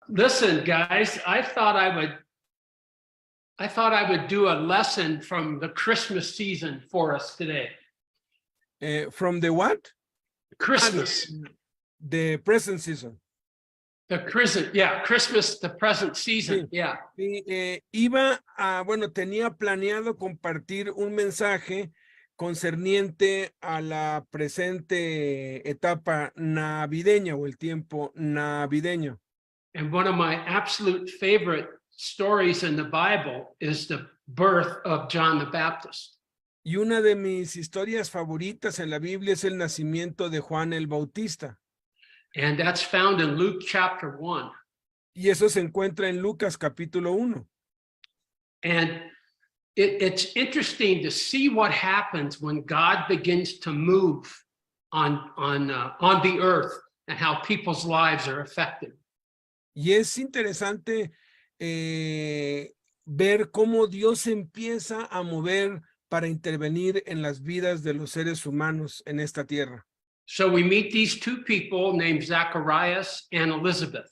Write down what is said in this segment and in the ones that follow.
Listen, guys, I thought I would do a lesson from the Christmas season for us today. From the what? Christmas. The present season. The Christmas, the present season, Sí. yeah. Sí, tenía planeado compartir un mensaje concerniente a la presente etapa navideña o el tiempo navideño. And one of my absolute favorite stories in the Bible is the birth of John the Baptist. Y una de mis historias favoritas en la Biblia es el nacimiento de Juan el Bautista. And that's found in Luke chapter 1. Y eso se encuentra en Lucas capítulo 1. And it's interesting to see what happens when God begins to move on the earth and how people's lives are affected. Y es interesante ver cómo Dios empieza a mover para intervenir en las vidas de los seres humanos en esta tierra. So we meet these two people named Zacharias and Elizabeth.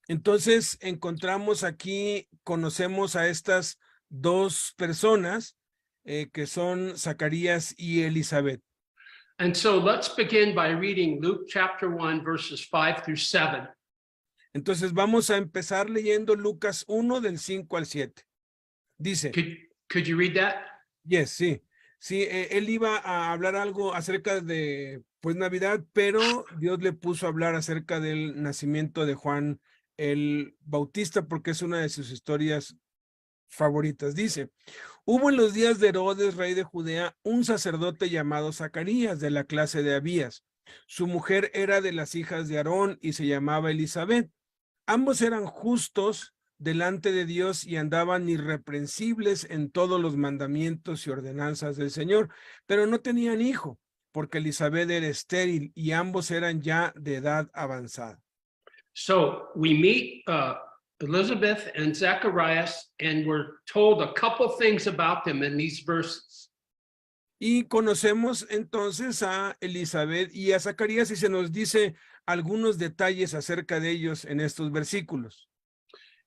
Entonces encontramos aquí, conocemos a estas dos personas que son Zacarías y Elizabeth. And so let's begin by reading Luke chapter 1, verses 5 through 7. Entonces vamos a empezar leyendo Lucas 1 del 5 al 7. Dice. Could you read that? Yes, sí. Sí, él iba a hablar algo acerca de, pues, Navidad, pero Dios le puso a hablar acerca del nacimiento de Juan el Bautista, porque es una de sus historias favoritas. Dice, hubo en los días de Herodes, rey de Judea, un sacerdote llamado Zacarías, de la clase de Abías. Su mujer era de las hijas de Aarón y se llamaba Elizabeth. Ambos eran justos delante de Dios y andaban irreprensibles en todos los mandamientos y ordenanzas del Señor, pero no tenían hijo, porque Elizabeth era estéril y ambos eran ya de edad avanzada. So we meet Elizabeth and Zacharias, and we're told a couple things about them in these verses. Y conocemos entonces a Elizabeth y a Zacarías y se nos dice algunos detalles acerca de ellos en estos versículos.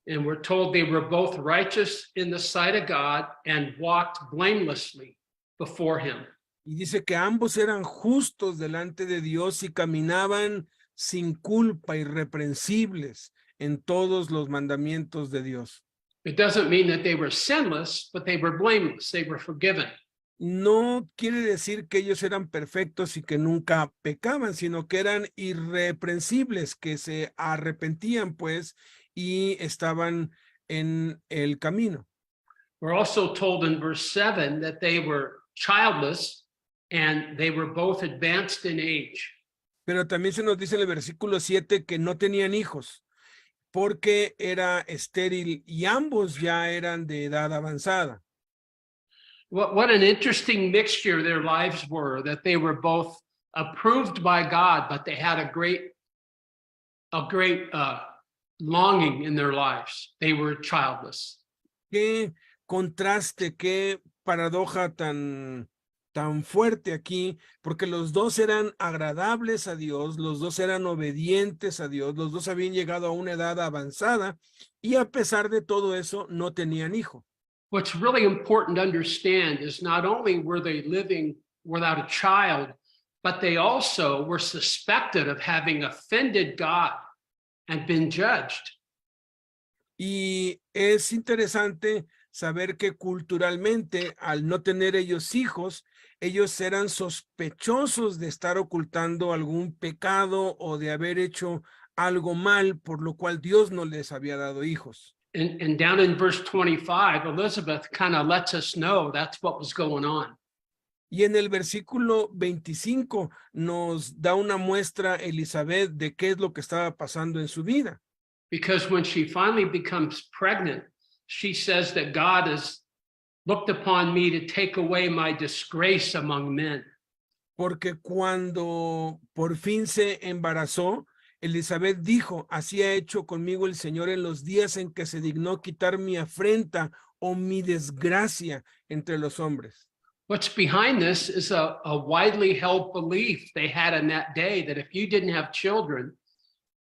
And we're told they were both righteous in the sight of God and walked blamelessly before him. Y dice que ambos eran justos delante de Dios y caminaban sin culpa, irreprensibles en todos los mandamientos de Dios. It doesn't mean that they were sinless, but they were blameless. They were forgiven. No quiere decir que ellos eran perfectos y que nunca pecaban, sino que eran irreprensibles, que se arrepentían pues y estaban en el camino. We're also told in verse 7 that they were childless and they were both advanced in age. Pero también se nos dice en el versículo 7 que no tenían hijos porque era estéril y ambos ya eran de edad avanzada. What an interesting mixture their lives were, that they were both approved by God, but they had a great longing in their lives. They were childless. Qué contraste, qué paradoja tan fuerte aquí, porque los dos eran agradables a Dios, los dos eran obedientes a Dios, los dos habían llegado a una edad avanzada y a pesar de todo eso no tenían hijo. What's really important to understand is not only were they living without a child, but they also were suspected of having offended God and been judged. Y es interesante saber que culturalmente, al no tener ellos hijos, ellos eran sospechosos de estar ocultando algún pecado o de haber hecho algo mal, por lo cual Dios no les había dado hijos. And down in verse 25, Elizabeth kind of lets us know that's what was going on. Y en el versículo 25 nos da una muestra Elizabeth de qué es lo que estaba pasando en su vida. Because when she finally becomes pregnant, she says that God has looked upon me to take away my disgrace among men. Porque cuando por fin se embarazó, Elizabeth dijo, así ha hecho conmigo el Señor en los días en que se dignó quitar mi afrenta o mi desgracia entre los hombres. What's behind this is a widely held belief they had in that day that if you didn't have children,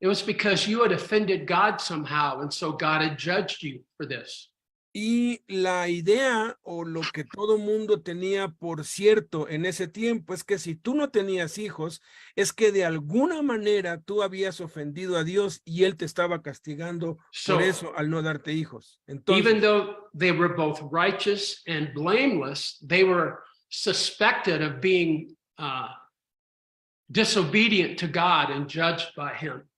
It was because you had offended God somehow, and so God had judged you for this. Y la idea o lo que todo mundo tenía por cierto en ese tiempo es que si tú no tenías hijos, es que de alguna manera tú habías ofendido a Dios y Él te estaba castigando So por eso al no darte hijos. even Entonces, though they were both righteous and blameless, they were suspected of being disobedient to God and judged by Him.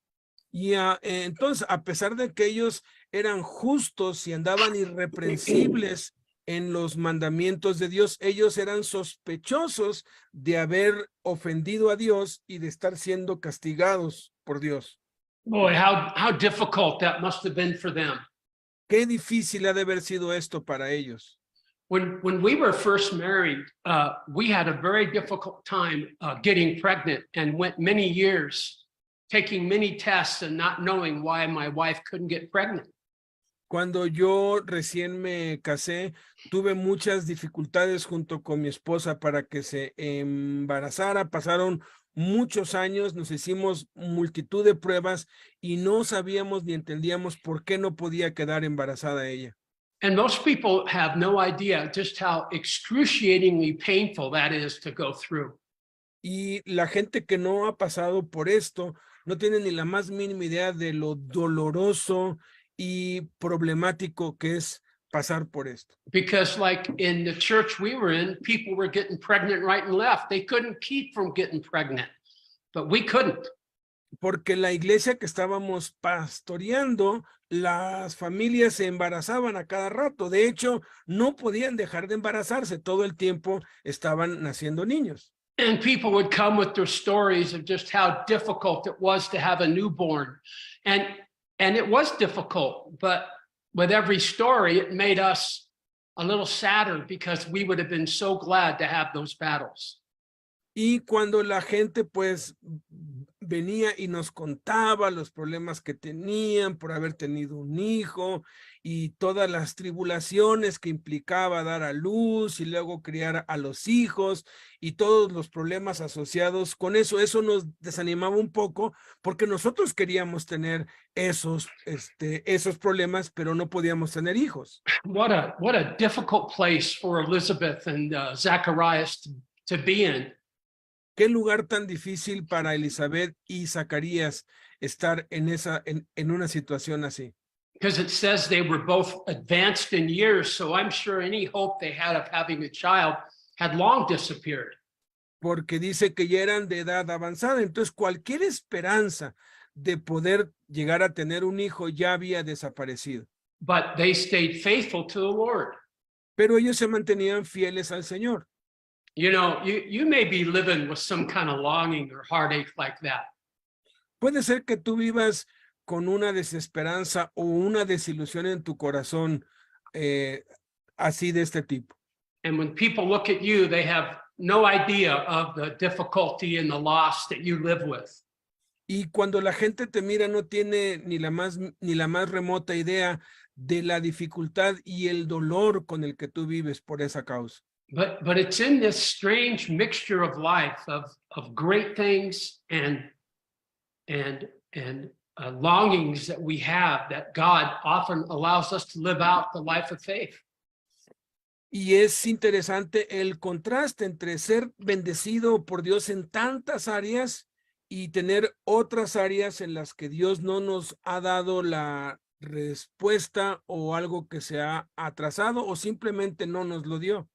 entonces, a pesar de que ellos eran justos y andaban irreprensibles en los mandamientos de Dios, ellos eran sospechosos de haber ofendido a Dios y de estar siendo castigados por Dios. Boy, how difficult that must have been for them. Qué difícil ha de haber sido esto para ellos. When we were first married, we had a very difficult time getting pregnant and went many years taking many tests and not knowing why my wife couldn't get pregnant. Cuando yo recién me casé, tuve muchas dificultades junto con mi esposa para que se embarazara. Pasaron muchos años, nos hicimos multitud de pruebas y no sabíamos ni entendíamos por qué no podía quedar embarazada ella. And most people have no idea just how excruciatingly painful that is to go through. Y la gente que no ha pasado por esto no tiene ni la más mínima idea de lo doloroso y problemático que es pasar por esto. Because like in the church we were in, people were getting pregnant right and left. They couldn't keep from getting pregnant, but we couldn't. Porque la iglesia que estábamos pastoreando, las familias se embarazaban a cada rato. De hecho, no podían dejar de embarazarse. Todo el tiempo estaban naciendo niños. And people would come with their stories of just how difficult it was to have a newborn. And it was difficult, but with every story, it made us a little sadder because we would have been so glad to have those battles. Y cuando la gente pues venía y nos contaba los problemas que tenían por haber tenido un hijo y todas las tribulaciones que implicaba dar a luz y luego criar a los hijos y todos los problemas asociados con eso, eso nos desanimaba un poco porque nosotros queríamos tener esos problemas, pero no podíamos tener hijos. What a difficult place for Elizabeth and Zacharias to be in. Qué lugar tan difícil para Elizabeth y Zacarías estar en una situación así. Because it says they were both advanced in years, so I'm sure any hope they had of having a child had long disappeared. Porque dice que ya eran de edad avanzada, entonces cualquier esperanza de poder llegar a tener un hijo ya había desaparecido. But they stayed faithful to the Lord. Pero ellos se mantenían fieles al Señor. You know, you may be living with some kind of longing or heartache like that. Puede ser que tú vivas con una desesperanza o una desilusión en tu corazón así de este tipo. And when people look at you, they have no idea of the difficulty and the loss that you live with. Y cuando la gente te mira no tiene ni la más remota idea de la dificultad y el dolor con el que tú vives por esa causa. But it's in this strange mixture of life of great things and longings that we have that God often allows us to live out the life of faith. Y es interesante el contraste entre ser bendecido por Dios en tantas áreas y tener otras áreas en las que Dios no nos ha dado la respuesta o algo que se ha atrasado o simplemente no nos lo dio.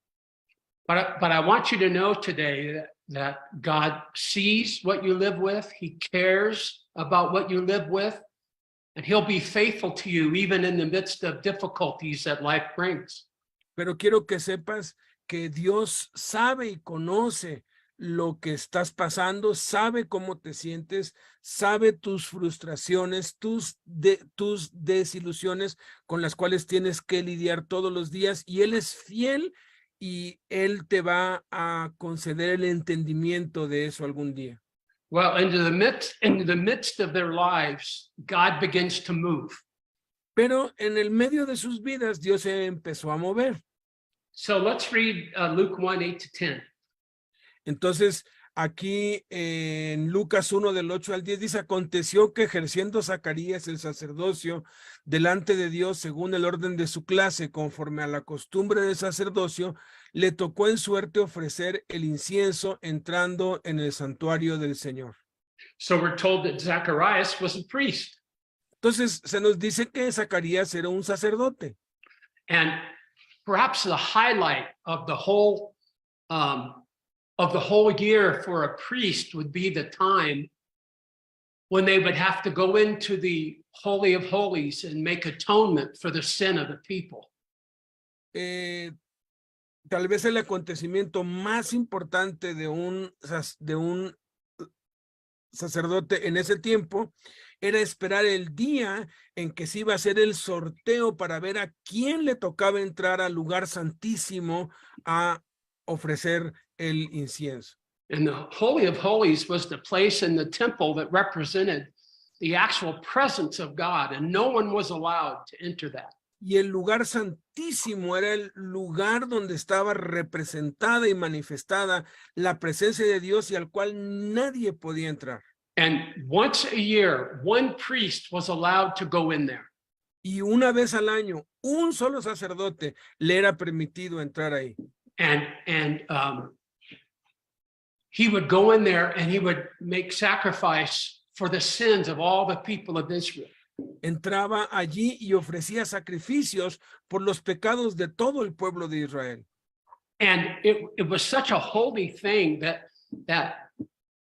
But I want you to know today that God sees what you live with. He cares about what you live with, and He'll be faithful to you even in the midst of difficulties that life brings. Pero quiero que sepas que Dios sabe y conoce lo que estás pasando, sabe cómo te sientes, sabe tus frustraciones, tus desilusiones con las cuales tienes que lidiar todos los días, y Él es fiel y Él te va a conceder el entendimiento de eso algún día. Well, in the midst of their lives, God begins to move. Pero en el medio de sus vidas, Dios se empezó a mover. So let's read Luke 1:8-10. Entonces, aquí en Lucas 1 del 8 al 10 dice, aconteció que ejerciendo Zacarías el sacerdocio delante de Dios según el orden de su clase, conforme a la costumbre del sacerdocio, le tocó en suerte ofrecer el incienso entrando en el santuario del Señor. So we're told that Zacharias was a priest. Entonces se nos dice que Zacarías era un sacerdote. And perhaps the highlight of the whole year for a priest would be the time when they would have to go into the Holy of Holies and make atonement for the sin of the people. Tal vez el acontecimiento más importante de un sacerdote en ese tiempo era esperar el día en que se iba a hacer el sorteo para ver a quién le tocaba entrar al lugar santísimo a ofrecer el incienso. And the Holy of Holies was the place in the temple that represented the actual presence of God, and no one was allowed to enter that. Y el lugar santísimo era el lugar donde estaba representada y manifestada la presencia de Dios y al cual nadie podía entrar. And once a year, one priest was allowed to go in there. Y una vez al año, un solo sacerdote le era permitido entrar ahí. And he would go in there and he would make sacrifice for the sins of all the people of Israel. Entraba allí y ofrecía sacrificios por los pecados de todo el pueblo de Israel. And it was such a holy thing that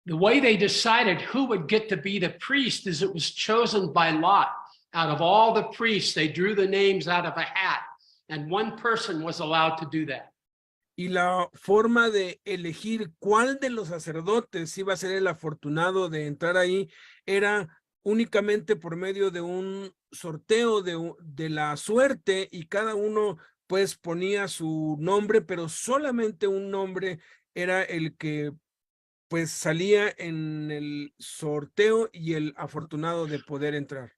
the way they decided who would get to be the priest is it was chosen by lot. Out of all the priests, they drew the names out of a hat, and one person was allowed to do that. Y la forma de elegir cuál de los sacerdotes iba a ser el afortunado de entrar ahí era únicamente por medio de un sorteo de la suerte, y cada uno pues ponía su nombre, pero solamente un nombre era el que pues salía en el sorteo y el afortunado de poder entrar.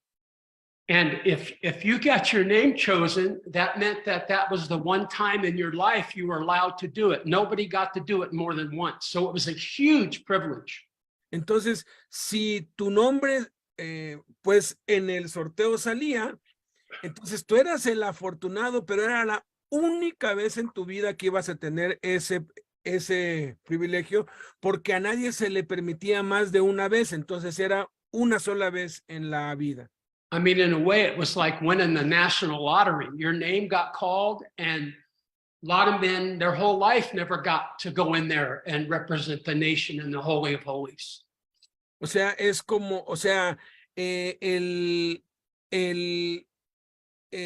And if you got your name chosen, that meant that was the one time in your life you were allowed to do it. Nobody got to do it more than once. So it was a huge privilege. Entonces, si tu nombre pues en el sorteo salía, entonces tú eras el afortunado, pero era la única vez en tu vida que ibas a tener ese privilegio, porque a nadie se le permitía más de una vez, entonces era una sola vez en la vida. I mean, in a way, it was like winning the national lottery. Your name got called, and a lot of men, their whole life never got to go in there and represent the nation in the Holy of Holies. O sea, es como, o sea,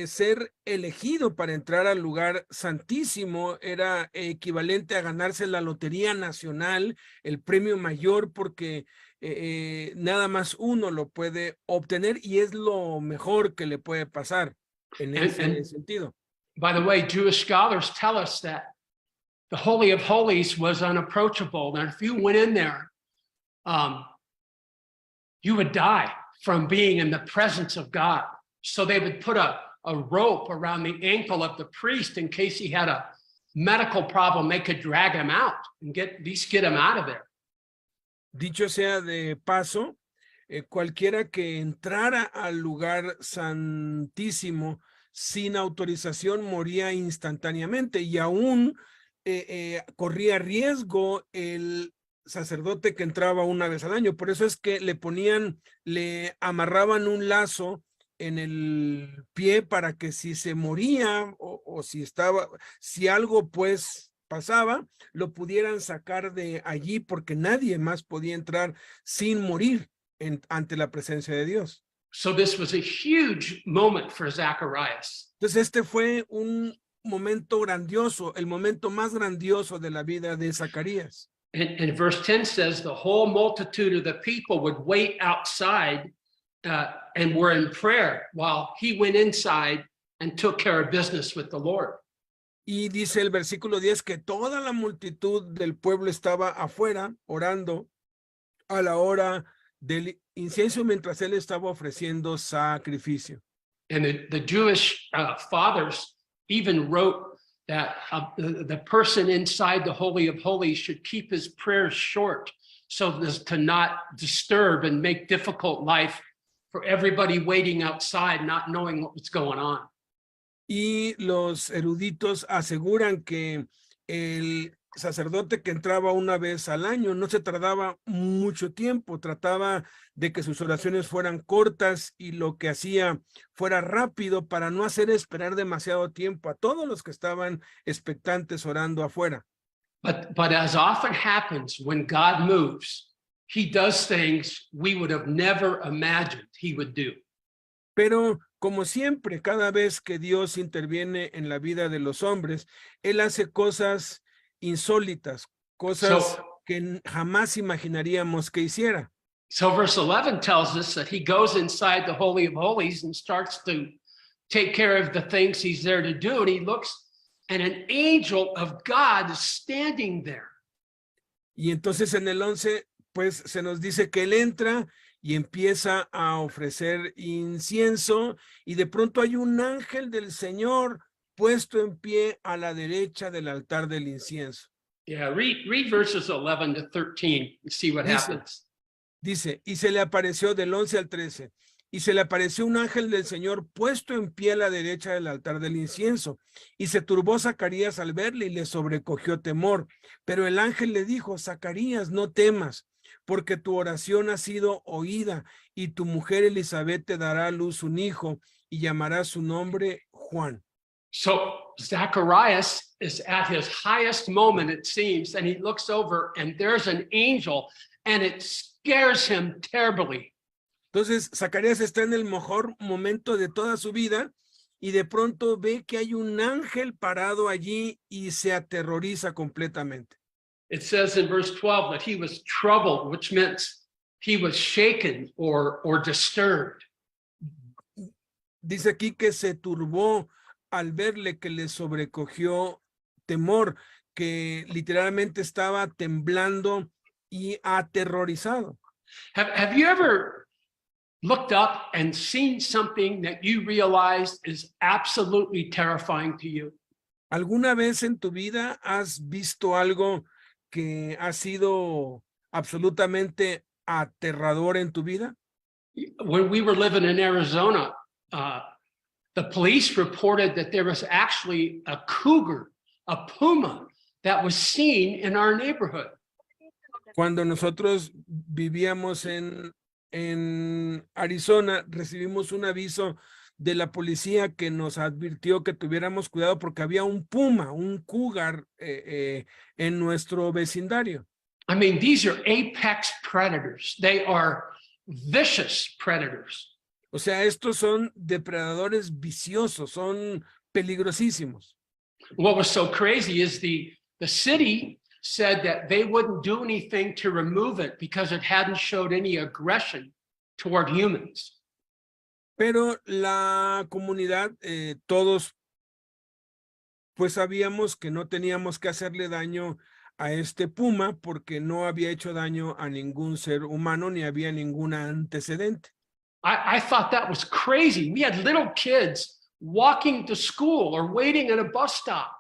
ser elegido para entrar al lugar santísimo era equivalente a ganarse la Lotería Nacional, el premio mayor, porque nada más uno lo puede obtener y es lo mejor que le puede pasar en ese sentido. By the way, Jewish scholars tell us that the Holy of Holies was unapproachable. And if you went in there, you would die from being in the presence of God. So they would put a rope around the ankle of the priest in case he had a medical problem. They could drag him out and at least get him out of there. Dicho sea de paso, cualquiera que entrara al lugar santísimo sin autorización moría instantáneamente, y aún corría riesgo el sacerdote que entraba una vez al año. Por eso es que le amarraban un lazo en el pie para que si se moría o si algo pues pasaba, lo pudieran sacar de allí, porque nadie más podía entrar sin morir ante la presencia de Dios. So this was a huge moment for Zacharias. Entonces este fue un momento grandioso, el momento más grandioso de la vida de Zacarías. And verse 10 says the whole multitude of the people would wait outside and were in prayer while he went inside and took care of business with the Lord. Y dice el versículo 10 que toda la multitud del pueblo estaba afuera orando a la hora del incienso mientras él estaba ofreciendo sacrificio. And the Jewish fathers even wrote that the person inside the Holy of Holies should keep his prayers short so as to not disturb and make difficult life for everybody waiting outside, not knowing what was going on. Y los eruditos aseguran que el sacerdote que entraba una vez al año no se tardaba mucho tiempo, trataba de que sus oraciones fueran cortas y lo que hacía fuera rápido para no hacer esperar demasiado tiempo a todos los que estaban expectantes orando afuera. But as often happens when God moves, he does things we would have never imagined he would do. Pero como siempre, cada vez que Dios interviene en la vida de los hombres, Él hace cosas insólitas, cosas que jamás imaginaríamos que hiciera. So verse 11 tells us that he goes inside the Holy of Holies and starts to take care of the things he's there to do. And he looks and an angel of God is standing there. Y entonces en el 11, pues se nos dice que Él entra y empieza a ofrecer incienso y de pronto hay un ángel del Señor puesto en pie a la derecha del altar del incienso. Yeah, read verses 11 to 13 and see what happens. Dice, y se le apareció del 11 al 13, y se le apareció un ángel del Señor puesto en pie a la derecha del altar del incienso, y se turbó Zacarías al verle y le sobrecogió temor. Pero el ángel le dijo, Zacarías, no temas, porque tu oración ha sido oída, y tu mujer Elizabeth te dará a luz un hijo, y llamará su nombre Juan. So Zacharias is at his highest moment, it seems, and he looks over and there's an angel and it scares him terribly. Entonces, Zacarías está en el mejor momento de toda su vida y de pronto ve que hay un ángel parado allí y se aterroriza completamente. It says in verse 12 that he was troubled, which meant he was shaken or disturbed. Dice aquí que se turbó al verle, que le sobrecogió temor, que literalmente estaba temblando y aterrorizado. Have you ever looked up and seen something that you realized is absolutely terrifying to you? ¿Alguna vez en tu vida has visto algo que ha sido absolutamente aterrador en tu vida? When we were living in Arizona, the police reported that there was actually a cougar, a puma, that was seen in our neighborhood. Cuando nosotros vivíamos en Arizona, recibimos un aviso de la policía que nos advirtió que tuviéramos cuidado porque había un puma, un cougar en nuestro vecindario. I mean, these are apex predators. They are vicious predators. O sea, estos son depredadores viciosos, son peligrosísimos. What was so crazy is the city said that they wouldn't do anything to remove it because it hadn't showed any aggression toward humans. Pero la comunidad, todos, pues sabíamos que no teníamos que hacerle daño a este puma porque no había hecho daño a ningún ser humano ni había ningún antecedente. I thought that was crazy. We had little kids walking to school or waiting at a bus stop.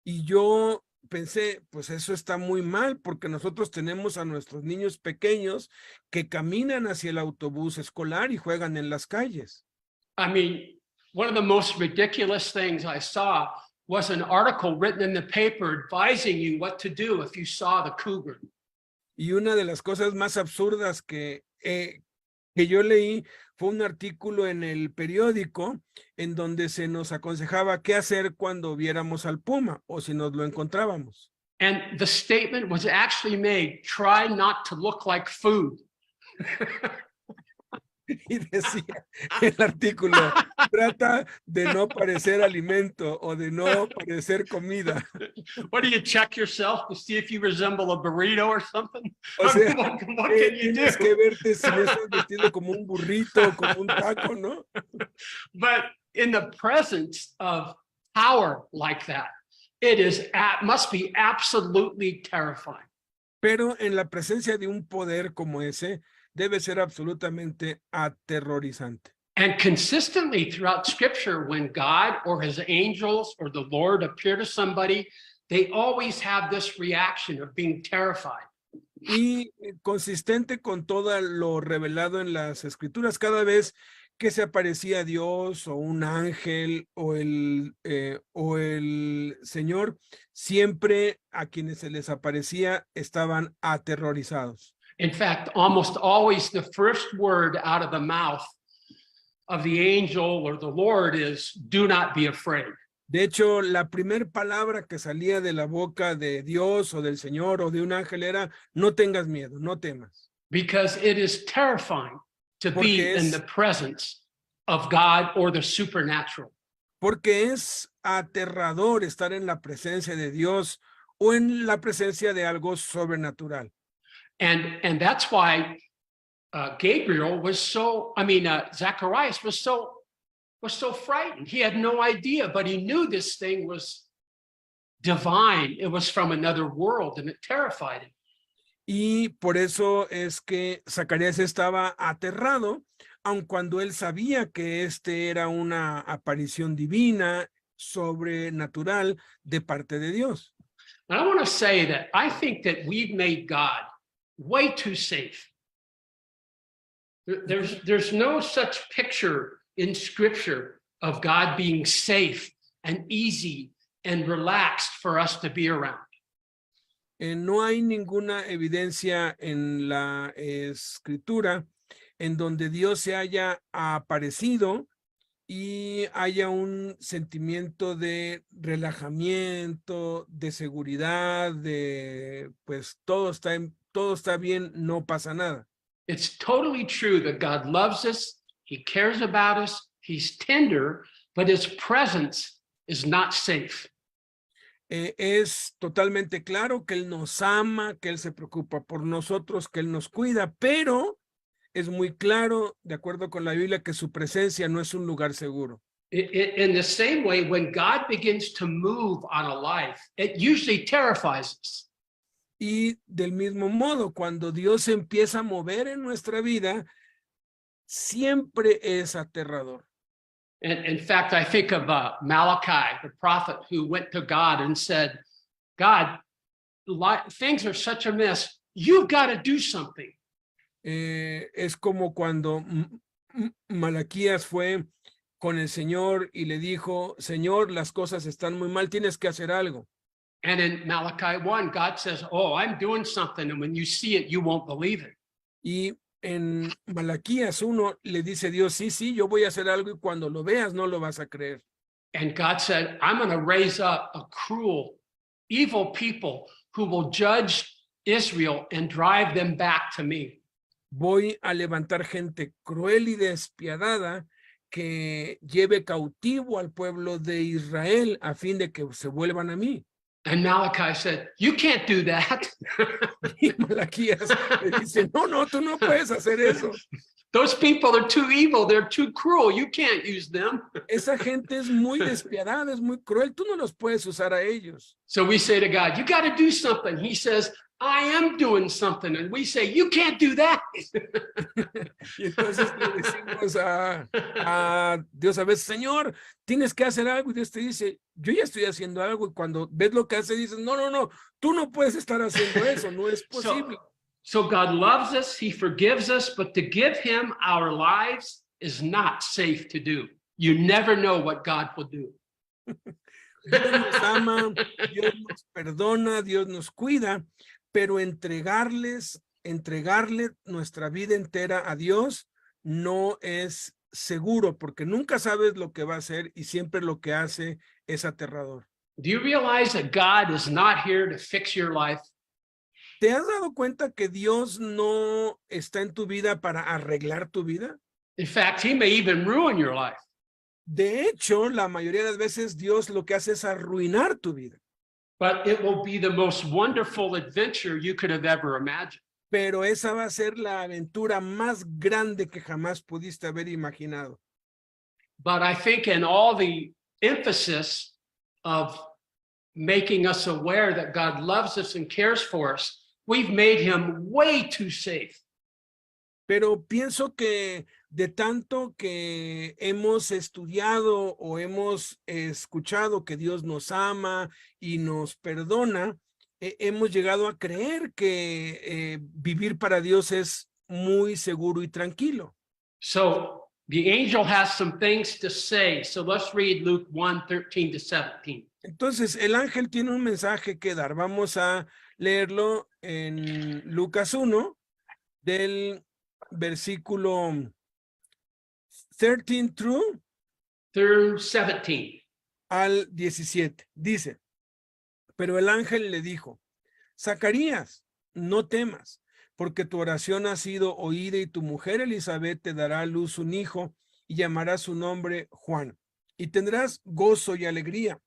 Y yo pensé, pues eso está muy mal porque nosotros tenemos a nuestros niños pequeños que caminan hacia el autobús escolar y juegan en las calles. I mean, one of the most ridiculous things I saw was an article written in the paper advising you what to do if you saw the cougar. Y una de las cosas más absurdas que yo leí fue un artículo en el periódico en donde se nos aconsejaba qué hacer cuando viéramos al puma o si nos lo encontrábamos. And the statement was actually made, try not to look like food. Y decía el artículo, trata de no parecer alimento o de no parecer comida. What do you check yourself to see if you resemble a burrito or something? O sea, what can you do? tienes que verte si no estás vestido como un burrito, como un taco, ¿no? But in the presence of power like that, it is must be absolutely terrifying. Pero en la presencia de un poder como ese, debe ser absolutamente aterrorizante. And consistently throughout scripture, when God or his angels or the Lord appear to somebody, they always have this reaction of being terrified. y consistente con todo lo revelado en las escrituras. Cada vez que se aparecía Dios o un ángel o el Señor, siempre a quienes se les aparecía estaban aterrorizados. In fact, almost always the first word out of the mouth of the angel or the Lord is, do not be afraid. De hecho, la primera palabra que salía de la boca de Dios o del Señor o de un ángel era, no tengas miedo, no temas. Because it is terrifying to be Porque in the presence of God or the supernatural. Porque es aterrador estar en la presencia de Dios o en la presencia de algo sobrenatural. And that's why Gabriel was so, Zacharias was so frightened. He had no idea, but he knew this thing was divine. It was from another world, and it terrified him. Y por eso es que Zacarías estaba aterrado, aun cuando él sabía que era una aparición divina, sobrenatural de parte de Dios. And I want to say that I think that we've made God way too safe. There's no such picture in Scripture of God being safe and easy and relaxed for us to be around. No hay ninguna evidencia en la escritura en donde Dios se haya aparecido y haya un sentimiento de relajamiento, de seguridad, de pues todo está bien, no pasa nada. It's totally true that God loves us, He cares about us, He's tender, but His presence is not safe. Es totalmente claro que Él nos ama, que Él se preocupa por nosotros, que Él nos cuida, pero es muy claro, de acuerdo con la Biblia, que su presencia no es un lugar seguro. In the same way, when God begins to move on a life, it usually terrifies us. Y del mismo modo, cuando Dios se empieza a mover en nuestra vida, siempre es aterrador. And in fact, I think of Malachi, the prophet who went to God and said, God, things are such a mess. You've got to do something. Es como cuando Malaquías fue con el Señor y le dijo, Señor, las cosas están muy mal, tienes que hacer algo. And in Malachi 1, God says, oh, I'm doing something. And when you see it, you won't believe it. Y en Malaquías 1 le dice Dios, sí, yo voy a hacer algo y cuando lo veas no lo vas a creer. And God said, I'm going to raise up a cruel, evil people who will judge Israel and drive them back to me. Voy a levantar gente cruel y despiadada que lleve cautivo al pueblo de Israel a fin de que se vuelvan a mí. And Malachi said, you can't do that. Y Malaquías le dice, no, tú no puedes hacer eso. Those people are too evil. They're too cruel. You can't use them. Esa gente es muy despiadada, es muy cruel. Tú no los puedes usar a ellos. So we say to God, you got to do something. He says, I am doing something. And we say, you can't do that. Y entonces le decimos a Dios a veces, Señor, tienes que hacer algo. Y Dios te dice, yo ya estoy haciendo algo. Y cuando ves lo que hace, dices, no, tú no puedes estar haciendo eso. No es posible. So God loves us. He forgives us. But to give him our lives is not safe to do. You never know what God will do. Dios nos ama, Dios nos perdona, Dios nos cuida, pero entregarle nuestra vida entera a Dios no es seguro porque nunca sabes lo que va a hacer y siempre lo que hace es aterrador. Do you realize that God is not here to fix your life? ¿Te has dado cuenta que Dios no está en tu vida para arreglar tu vida? In fact, he may even ruin your life. De hecho, la mayoría de las veces Dios lo que hace es arruinar tu vida. But it will be the most wonderful adventure you could have ever imagined. Pero esa va a ser la aventura más grande que jamás pudiste haber imaginado. But I think in all the emphasis of making us aware that God loves us and cares for us, we've made him way too safe. Pero pienso que de tanto que hemos estudiado o hemos escuchado que Dios nos ama y nos perdona, hemos llegado a creer que vivir para Dios es muy seguro y tranquilo. So the angel has some things to say. So let's read Luke 1:13-17. Entonces, el ángel tiene un mensaje que dar. Vamos a leerlo en Lucas 1, del versículo 13 Through 17. al 17. Dice, pero el ángel le dijo, Zacarías, no temas, porque tu oración ha sido oída y tu mujer Elizabeth te dará a luz un hijo y llamará su nombre Juan. Y tendrás gozo y alegría,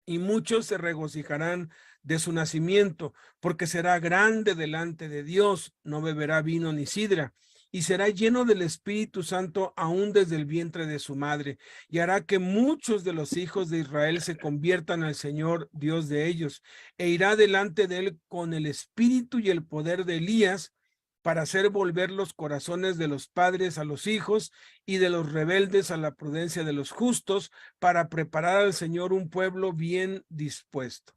y muchos se regocijarán de su nacimiento, porque será grande delante de Dios, no beberá vino ni sidra, y será lleno del Espíritu Santo aún desde el vientre de su madre, y hará que muchos de los hijos de Israel se conviertan al Señor, Dios de ellos, e irá delante de él con el espíritu y el poder de Elías, para hacer volver los corazones de los padres a los hijos y de los rebeldes a la prudencia de los justos, para preparar al Señor un pueblo bien dispuesto.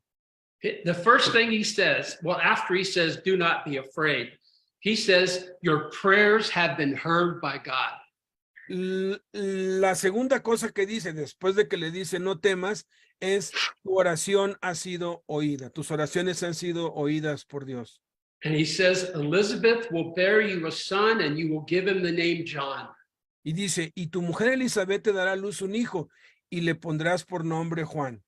The first thing he says, well, after he says, do not be afraid, he says, your prayers have been heard by God. La segunda cosa que dice, después de que le dice no temas, es tu oración ha sido oída. Tus oraciones han sido oídas por Dios. And he says, Elizabeth will bear you a son and you will give him the name John. Y dice, y tu mujer Elizabeth te dará a luz un hijo y le pondrás por nombre Juan.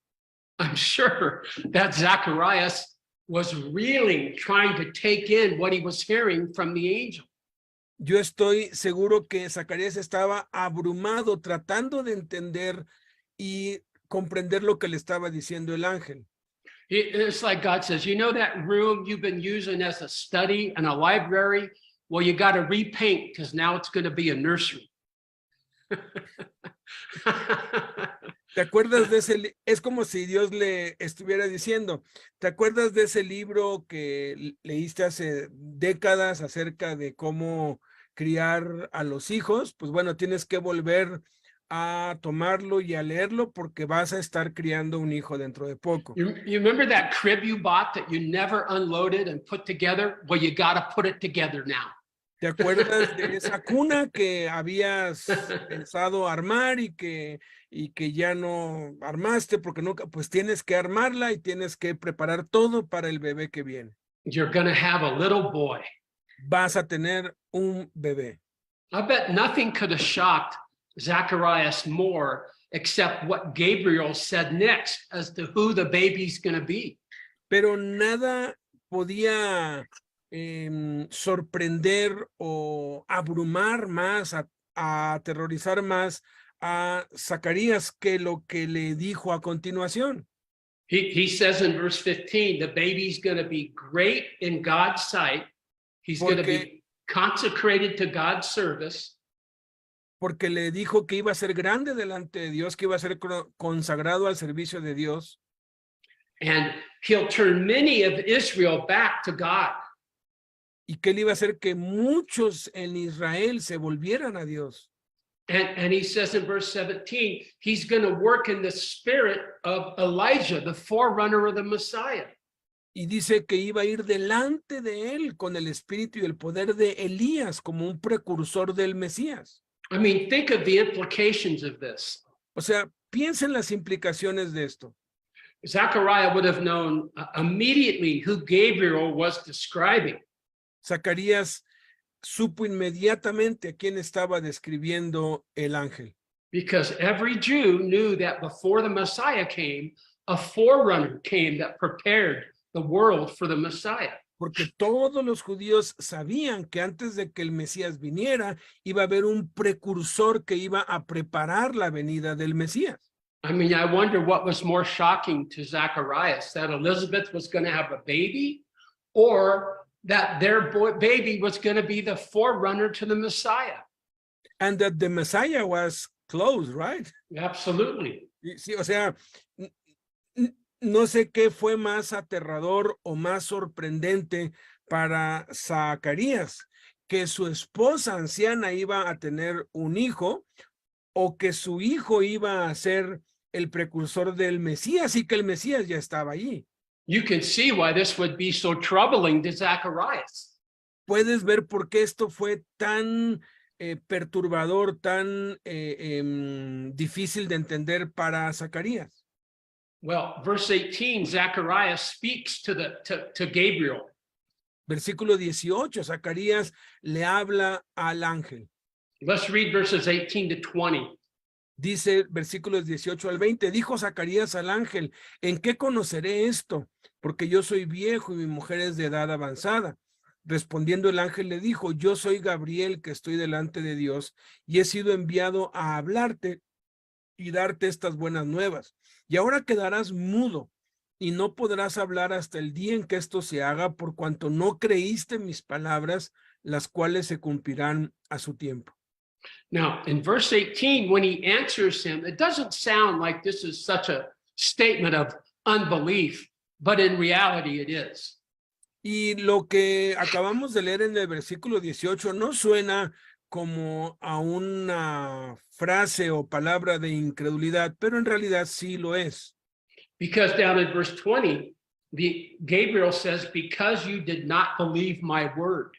I'm sure that Zacharias was really trying to take in what he was hearing from the angel. Yo estoy seguro que Zacarías estaba abrumado tratando de entender y comprender lo que le estaba diciendo el ángel. It's like God says, you know that room you've been using as a study and a library? Well, you got to repaint because now it's going to be a nursery. ¿Te acuerdas de ese? Es como si Dios le estuviera diciendo, ¿te acuerdas de ese libro que leíste hace décadas acerca de cómo criar a los hijos? Pues bueno, tienes que volver a tomarlo y a leerlo porque vas a estar criando un hijo dentro de poco. You remember that crib you bought that you never unloaded and put together? Well, you got to put it together now. ¿Te acuerdas de esa cuna que habías pensado armar y que ya no armaste porque nunca? Pues tienes que armarla y tienes que preparar todo para el bebé que viene. You're going to have a little boy. Vas a tener un bebé. I bet nothing could have shocked Zacharias more except what Gabriel said next as to who the baby's going to be. Pero nada podía sorprender o abrumar más, a aterrorizar más a Zacarías que lo que le dijo a continuación. He says in verse 15, the baby's going to be great in God's sight. He's going to be consecrated to God's service. Porque le dijo que iba a ser grande delante de Dios, que iba a ser consagrado al servicio de Dios. And he'll turn many of Israel back to God. Y que él iba a hacer que muchos en Israel se volvieran a Dios. And he says in verse 17, he's going to work in the spirit of Elijah, the forerunner of the Messiah. Y dice que iba a ir delante de él con el espíritu y el poder de Elías como un precursor del Mesías. I mean, think of the implications of this. O sea, piensa en las implicaciones de esto. Zechariah would have known immediately who Gabriel was describing. Zacarías supo inmediatamente a quién estaba describiendo el ángel. Because every Jew knew that before the Messiah came, a forerunner came that prepared the world for the Messiah. Porque todos los judíos sabían que antes de que el Mesías viniera, iba a haber un precursor que iba a preparar la venida del Mesías. I mean, I wonder what was more shocking to Zacharias, that Elizabeth was going to have a baby, or that their baby was going to be the forerunner to the Messiah. And that the Messiah was close, right? Absolutely. Sí, o sea, no sé qué fue más aterrador o más sorprendente para Zacarías, que su esposa anciana iba a tener un hijo o que su hijo iba a ser el precursor del Mesías y que el Mesías ya estaba allí. You can see why this would be so troubling to Zacharias. Puedes ver por qué esto fue tan perturbador, tan difícil de entender para Zacarías. Well, verse 18, Zacharias speaks to Gabriel. Versículo 18, Zacarías le habla al ángel. Let's read verses 18 to 20. Dice versículos 18 al 20, dijo Zacarías al ángel, ¿en qué conoceré esto? Porque yo soy viejo y mi mujer es de edad avanzada. Respondiendo el ángel le dijo, yo soy Gabriel que estoy delante de Dios y he sido enviado a hablarte y darte estas buenas nuevas. Y ahora quedarás mudo y no podrás hablar hasta el día en que esto se haga, por cuanto no creíste mis palabras, las cuales se cumplirán a su tiempo. Now, in verse 18, when he answers him, it doesn't sound like this is such a statement of unbelief, but in reality it is. Y lo que acabamos de leer en el versículo 18 no suena como a una frase o palabra de incredulidad, pero en realidad sí lo es. Because down in verse 20, Gabriel says, because you did not believe my word.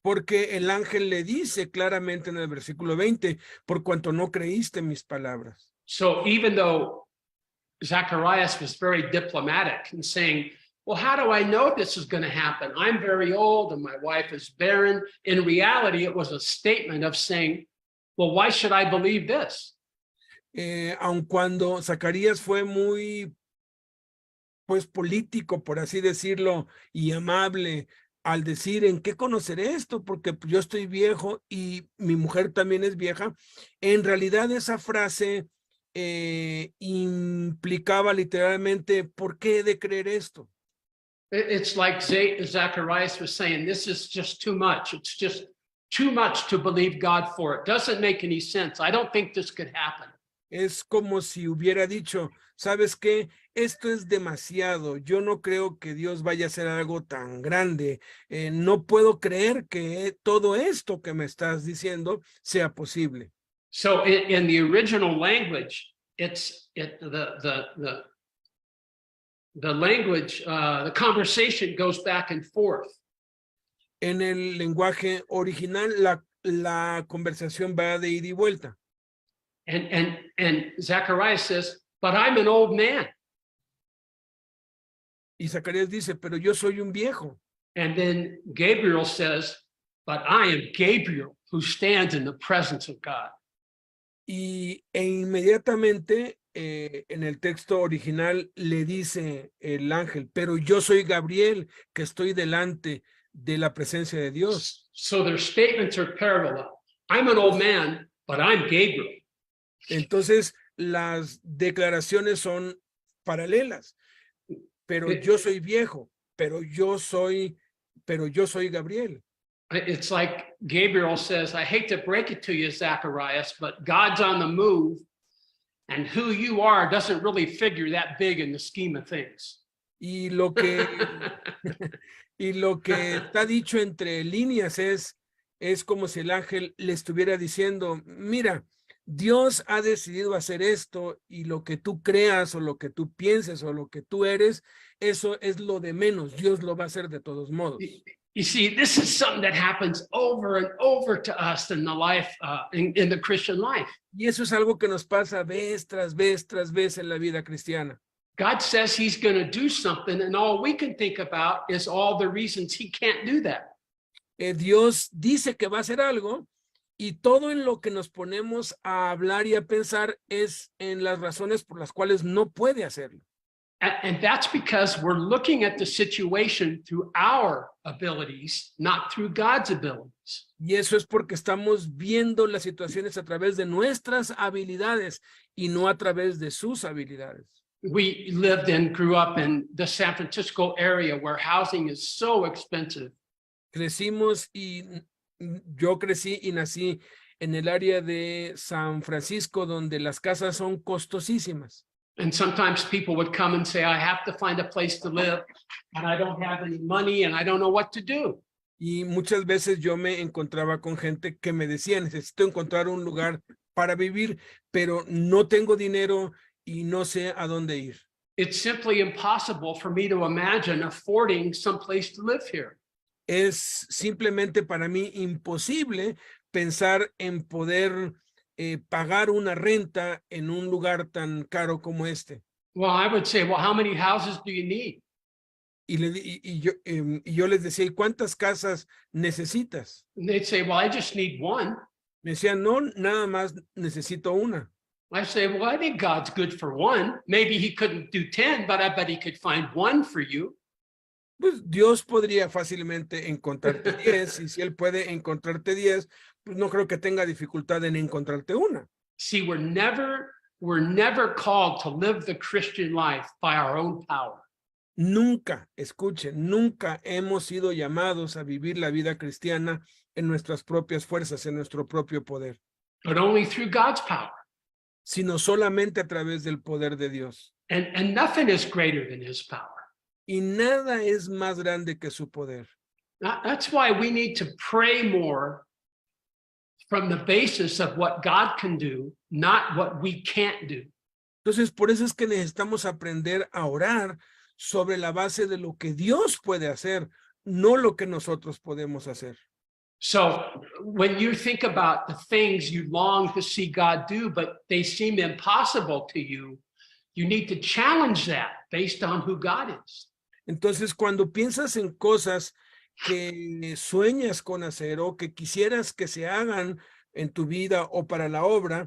Porque el ángel le dice claramente en el versículo 20, por cuanto no creíste mis palabras. So even though Zacharias was very diplomatic in saying, well, how do I know this is going to happen? I'm very old and my wife is barren. In reality, it was a statement of saying, well, why should I believe this? Aun cuando Zacarías fue muy, pues, político, por así decirlo, y amable, al decir, ¿en qué conoceré esto? Porque yo estoy viejo y mi mujer también es vieja. En realidad esa frase implicaba literalmente, ¿por qué he de creer esto? It's like Zacharias was saying, this is just too much. It's just too much to believe God for. It doesn't make any sense. I don't think this could happen. Es como si hubiera dicho, ¿sabes qué? Esto es demasiado. Yo no creo que Dios vaya a hacer algo tan grande. No puedo creer que todo esto que me estás diciendo sea posible. So in the original language, the language, the conversation goes back and forth. En el lenguaje original, la conversación va de ida y vuelta. And Zacharias says, but I'm an old man. Y Zacarías dice, pero yo soy un viejo. And then Gabriel says, but I am Gabriel who stands in the presence of God. E inmediatamente en el texto original le dice el ángel, pero yo soy Gabriel que estoy delante de la presencia de Dios. So their statements are parallel. I'm an old man, but I'm Gabriel. Entonces las declaraciones son paralelas. Pero yo soy viejo, pero yo soy Gabriel. It's like Gabriel says, I hate to break it to you, Zacharias, but God's on the move, and who you are doesn't really figure that big in the scheme of things. Y lo que está dicho entre líneas es como si el ángel le estuviera diciendo, mira, Dios ha decidido hacer esto y lo que tú creas o lo que tú pienses o lo que tú eres, eso es lo de menos. Dios lo va a hacer de todos modos. You see, this is something that happens over and over to us in the life, in the Christian life. Y eso es algo que nos pasa vez tras vez tras vez en la vida cristiana. God says he's going to do something, and all we can think about is all the reasons he can't do that. Dios dice que va a hacer algo y todo en lo que nos ponemos a hablar y a pensar es en las razones por las cuales no puede hacerlo. And that's because we're looking at the situation through our abilities, not through God's abilities. Y eso es porque estamos viendo las situaciones a través de nuestras habilidades y no a través de sus habilidades. We lived and grew up in the San Francisco area where housing is so expensive. Crecimos y yo crecí y nací en el área de San Francisco, donde las casas son costosísimas. And sometimes people would come and say, I have to find a place to live, and I don't have any money, and I don't know what to do. Y muchas veces yo me encontraba con gente que me decía, necesito encontrar un lugar para vivir, pero no tengo dinero y no sé a dónde ir. it's simply impossible for me to imagine affording someplace to live here. Es simplemente para mí imposible pensar en poder pagar una renta en un lugar tan caro como este. Well, I would say, well, how many houses do you need? Y yo les decía, ¿y cuántas casas necesitas? And they'd say, well, I just need one. Me decían, no, nada más necesito una. I say, well, I think God's good for one. Maybe he couldn't do 10, but I bet he could find one for you. Pues Dios podría fácilmente encontrarte 10, y si Él puede encontrarte 10, pues no creo que tenga dificultad en encontrarte una. See, we're never called to live the Christian life by our own power. Nunca, escuchen, nunca hemos sido llamados a vivir la vida cristiana en nuestras propias fuerzas, en nuestro propio poder, But only through God's power. sino solamente a través del poder de Dios. And nothing is greater than his power. Y nada es más grande que su poder. That's why we need to pray more from the basis of what God can do, not what we can't do. Entonces, por eso es que necesitamos aprender a orar sobre la base de lo que Dios puede hacer, no lo que nosotros podemos hacer. So when you think about the things you long to see God do, but they seem impossible to you, you need to challenge that based on who God is. Entonces, cuando piensas en cosas que sueñas con hacer o que quisieras que se hagan en tu vida o para la obra,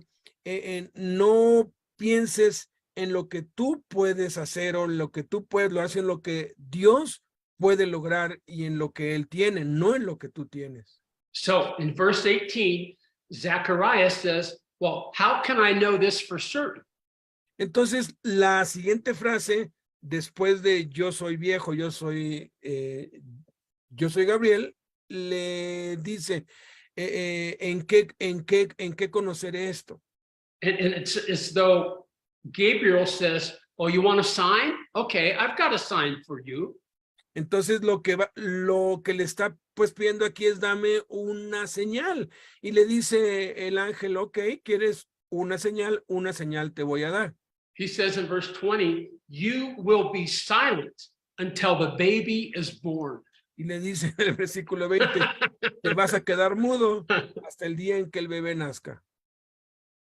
no pienses en lo que tú puedes hacer o en lo que tú puedes lograr, sino en lo que Dios puede lograr y en lo que Él tiene, no en lo que tú tienes. So in verse 18, Zechariah says, well, how can I know this for certain? Entonces, la siguiente frase, después de yo soy viejo, yo soy Gabriel, le dice, ¿en qué conoceré esto? And it's as though Gabriel says, oh, you want a sign? Okay, I've got a sign for you. Entonces lo que le está pues pidiendo aquí es dame una señal. Y le dice el ángel, ok, ¿quieres una señal? Una señal te voy a dar. He says in verse 20, you will be silent until the baby is born. Y le dice en el versículo 20, te vas a quedar mudo hasta el día en que el bebé nazca.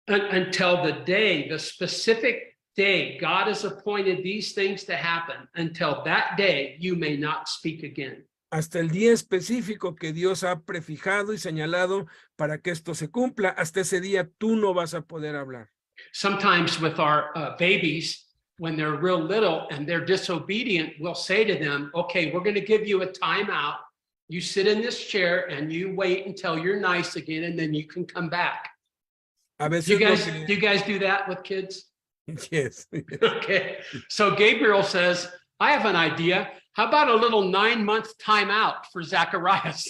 Until the day, the specific day God has appointed these things to happen, until that day you may not speak again. Hasta el día específico que Dios ha prefijado y señalado para que esto se cumpla, hasta ese día tú no vas a poder hablar. Sometimes with our babies, when they're real little and they're disobedient, we'll say to them, okay, we're going to give you a timeout. You sit in this chair and you wait until you're nice again, and then you can come back. A veces Do you guys do that with kids? Yes. Okay. So Gabriel says, I have an idea. How about a little 9-month timeout for Zacharias?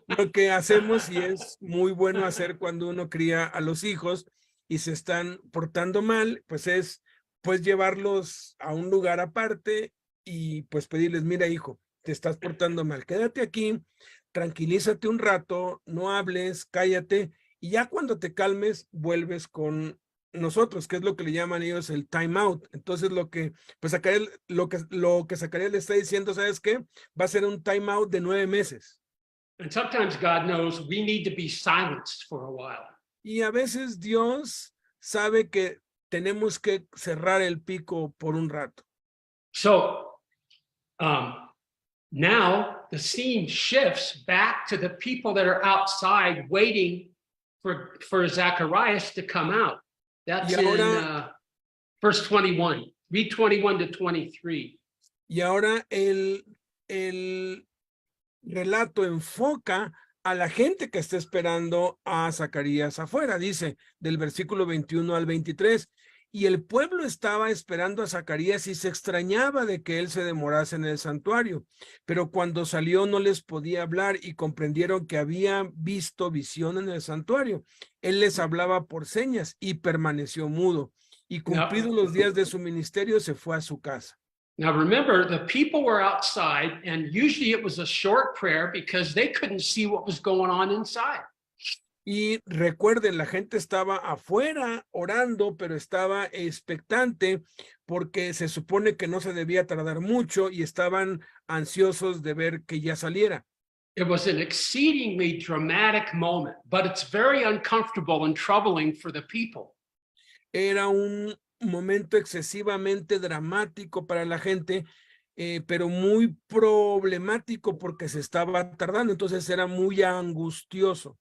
Lo que hacemos, y es muy bueno hacer cuando uno cría a los hijos y se están portando mal, pues es pues llevarlos a un lugar aparte y pues pedirles, mira hijo, te estás portando mal, quédate aquí, tranquilízate un rato, no hables, cállate, y ya cuando te calmes, vuelves con nosotros, que es lo que le llaman ellos el time out. Entonces lo que Zacarías le está diciendo, ¿sabes qué? Va a ser un time out de 9 meses. And sometimes God knows we need to be silenced for a while. Y a veces Dios sabe que tenemos que cerrar el pico por un rato. So now the scene shifts back to the people that are outside waiting for Zacharias to come out. That's in verse 21. Read 21 to 23. Y ahora el relato enfoca a la gente que está esperando a Zacarías afuera. Dice del versículo 21 al 23. Y el pueblo estaba esperando a Zacarías y se extrañaba de que él se demorase en el santuario. Pero cuando salió no les podía hablar y comprendieron que había visto visión en el santuario. Él les hablaba por señas y permaneció mudo. Y cumplidos los días de su ministerio se fue a su casa. Now remember, the people were outside, and usually it was a short prayer because they couldn't see what was going on inside. Y recuerden, la gente estaba afuera orando, pero estaba expectante porque se supone que no se debía tardar mucho y estaban ansiosos de ver que ya saliera. It was an exceedingly dramatic moment, but it's very uncomfortable and troubling for the people. Era un momento excesivamente dramático para la gente, pero muy problemático porque se estaba tardando, entonces era muy angustioso.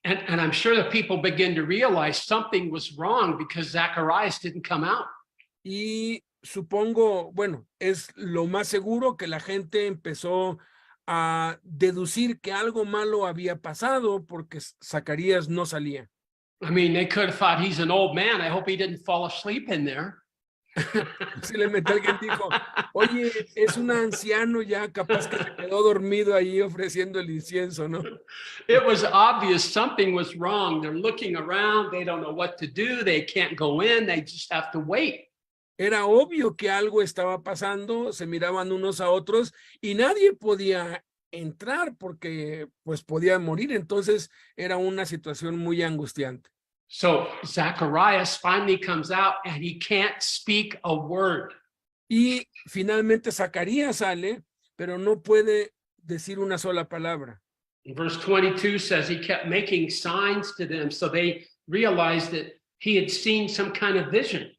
And I'm sure the people begin to realize something was wrong because Zacharias didn't come out. Y supongo, bueno, es lo más seguro que la gente empezó a deducir que algo malo había pasado porque Zacarías no salía. I mean, they could have thought he's an old man. I hope he didn't fall asleep in there. Posiblemente alguien dijo, oye, es un anciano ya, capaz que se quedó dormido ahí ofreciendo el incienso, ¿no? It was obvious something was wrong. They're looking around. They don't know what to do. They can't go in. They just have to wait. Era obvio que algo estaba pasando, se miraban unos a otros y nadie podía entrar porque pues podían morir, entonces era una situación muy angustiante. So Zacharias finally comes out and he can't speak a word. Y finalmente Zacarías sale, pero no puede decir una sola palabra. Verse 22 says he kept making signs to them, so they realized that he had seen some kind of vision.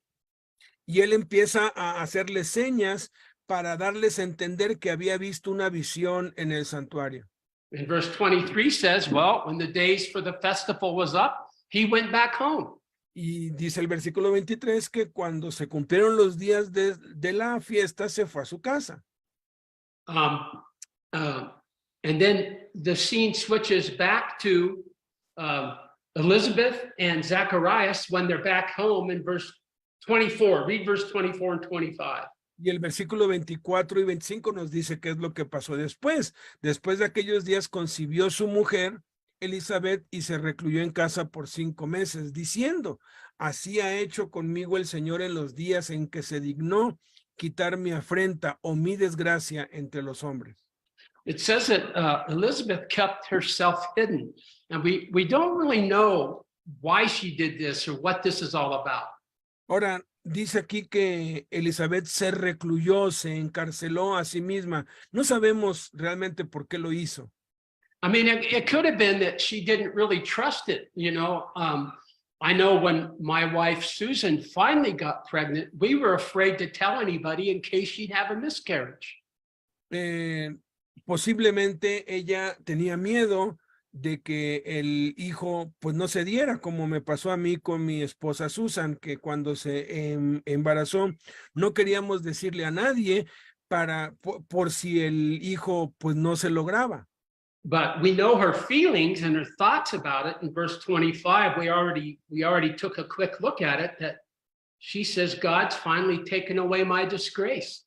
Y él empieza a hacerles señas para darles a entender que había visto una visión en el santuario. And verse 23 says, well, when the days for the festival was up, he went back home. Y dice el versículo 23 que cuando se cumplieron los días de la fiesta, se fue a su casa. And then the scene switches back to Elizabeth and Zacharias when they're back home in verse 24. Read verse 24 and 25. Y el versículo 24 y 25 nos dice qué es lo que pasó después. Después de aquellos días concibió su mujer, Elizabeth, y se recluyó en casa por 5 meses, diciendo, así ha hecho conmigo el Señor en los días en que se dignó quitar mi afrenta o mi desgracia entre los hombres. It says that Elizabeth kept herself hidden, and we don't really know why she did this or what this is all about. Ahora, dice aquí que Elizabeth se recluyó, se encarceló a sí misma. No sabemos realmente por qué lo hizo. I mean, it could have been that she didn't really trust it. You know, I know when my wife, Susan, finally got pregnant, we were afraid to tell anybody in case she'd have a miscarriage. Posiblemente ella tenía miedo de que el hijo pues no se diera, como me pasó a mí con mi esposa Susan, que cuando se embarazó no queríamos decirle a nadie por si el hijo pues no se lograba. But we know her feelings and her thoughts about it. In verse 25, we already took a quick look at it, that she says, God's finally taken away my disgrace.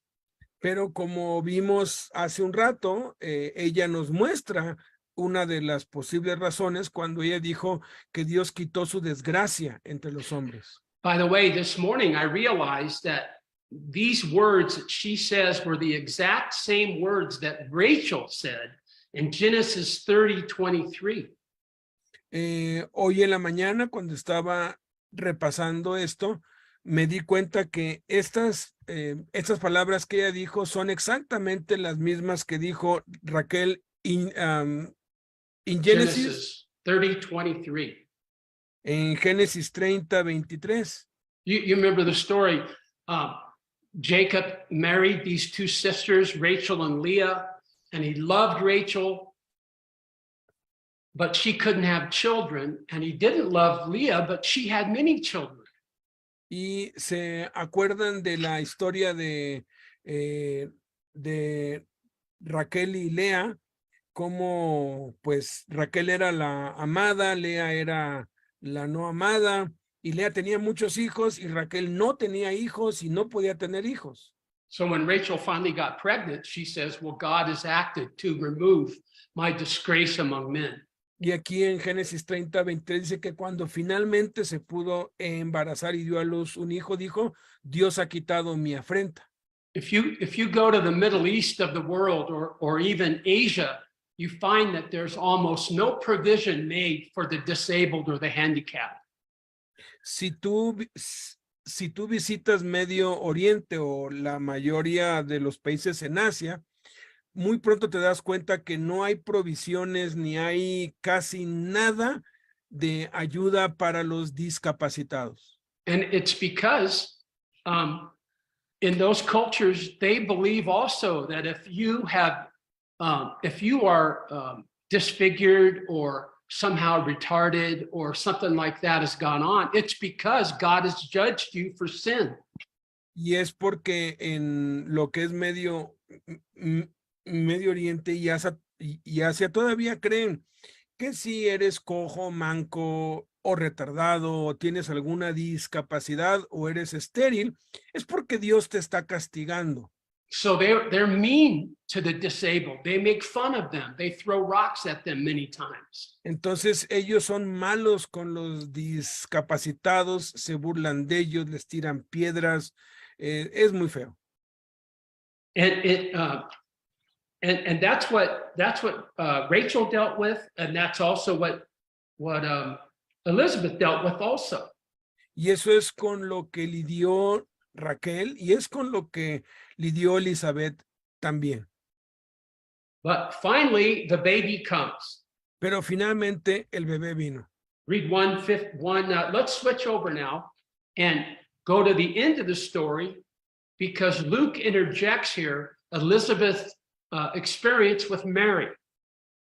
Pero como vimos hace un rato, ella nos muestra una de las posibles razones cuando ella dijo que Dios quitó su desgracia entre los hombres. By the way, this morning I realized that these words that she says were the exact same words that Rachel said in Genesis 30:23. Hoy en la mañana, cuando estaba repasando esto, me di cuenta que estas palabras que ella dijo son exactamente las mismas que dijo Raquel en Genesis 30:23. En Génesis 30:23. You remember the story? Jacob married these two sisters, Rachel and Leah, and he loved Rachel, but she couldn't have children, and he didn't love Leah, but she had many children. Y se acuerdan de la historia de Raquel y Lea, como pues Raquel era la amada, Lea era la no amada, y Lea tenía muchos hijos y Raquel no tenía hijos y no podía tener hijos. So when Rachel finally got pregnant, she says, well, God has acted to remove my disgrace among men. Y aquí en Génesis 30:23 dice que cuando finalmente se pudo embarazar y dio a luz un hijo, dijo, Dios ha quitado mi afrenta. If you go to the Middle East of the world or even Asia, you find that there's almost no provision made for the disabled or the handicapped. Si tú visitas Medio Oriente o la mayoría de los países en Asia, muy pronto te das cuenta que no hay provisiones ni hay casi nada de ayuda para los discapacitados. And it's because in those cultures, they believe also that if you are disfigured or somehow retarded or something like that has gone on, it's because God has judged you for sin. Y es porque en lo que es Medio Oriente y Asia todavía creen que si eres cojo, manco o retardado o tienes alguna discapacidad o eres estéril, es porque Dios te está castigando. So they're mean to the disabled. They make fun of them. They throw rocks at them many times. Entonces ellos son malos con los discapacitados, se burlan de ellos, les tiran piedras, es muy feo. And that's what Rachel dealt with, and that's also what Elizabeth dealt with also. Y eso es con lo que lidió Raquel y es con lo que lidió Elizabeth también. But finally, the baby comes. Pero finalmente el bebé vino. Read let's switch over now and go to the end of the story, because Luke interjects here Elizabeth's experience with Mary.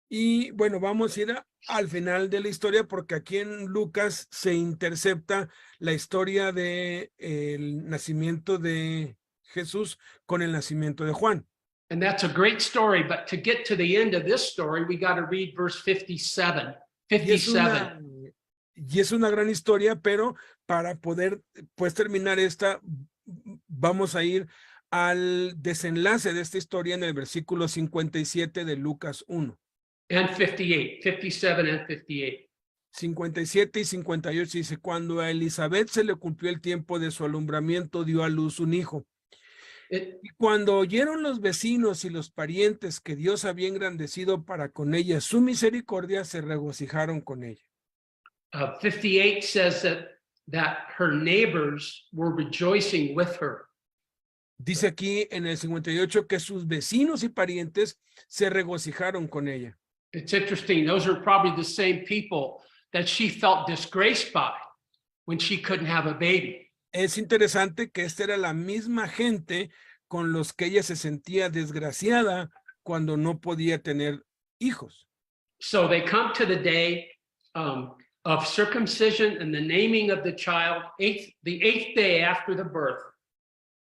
Y bueno, vamos a ir al final de la historia porque aquí en Lucas se intercepta la historia de el nacimiento de Jesús con el nacimiento de Juan. And that's a great story, but to get to the end of this story, we got to read verse 57. Y es una gran historia, pero para poder pues terminar esta, vamos a ir al desenlace de esta historia en el versículo 57 de Lucas 1. And 58, 57 and 58. 57 y 58 dice, cuando a Elizabeth se le cumplió el tiempo de su alumbramiento, dio a luz un hijo. Y cuando oyeron los vecinos y los parientes que Dios había engrandecido para con ella su misericordia, se regocijaron con ella. 58 says that her neighbors were rejoicing with her. Dice aquí en el 58 que sus vecinos y parientes se regocijaron con ella. It's interesting. Those are probably the same people that she felt disgraced by when she couldn't have a baby. Es interesante que esta era la misma gente con los que ella se sentía desgraciada cuando no podía tener hijos. So they come to the day of circumcision and the naming of the child, the eighth day after the birth.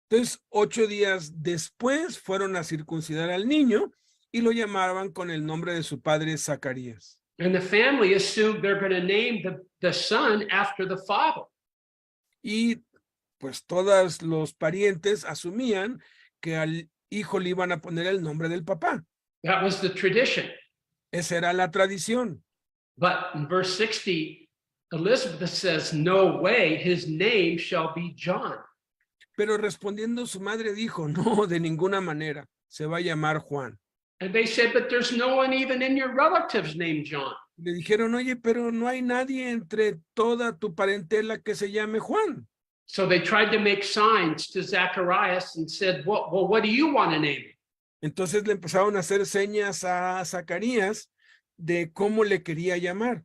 Entonces, 8 días después fueron a circuncidar al niño y lo llamaban con el nombre de su padre Zacarías. And the family assumed they're going to name the son after the father. Y pues todos los parientes asumían que al hijo le iban a poner el nombre del papá. That was the tradition. Esa era la tradición. But in verse 60, Elizabeth says, no way, his name shall be John. Pero respondiendo su madre dijo, no, de ninguna manera, se va a llamar Juan. And they said, but there's no one even in your relatives named John. Le dijeron, oye, pero no hay nadie entre toda tu parentela que se llame Juan. So they tried to make signs to Zacharias and said, well, what do you want to name him? Entonces le empezaron a hacer señas a Zacarías de cómo le quería llamar.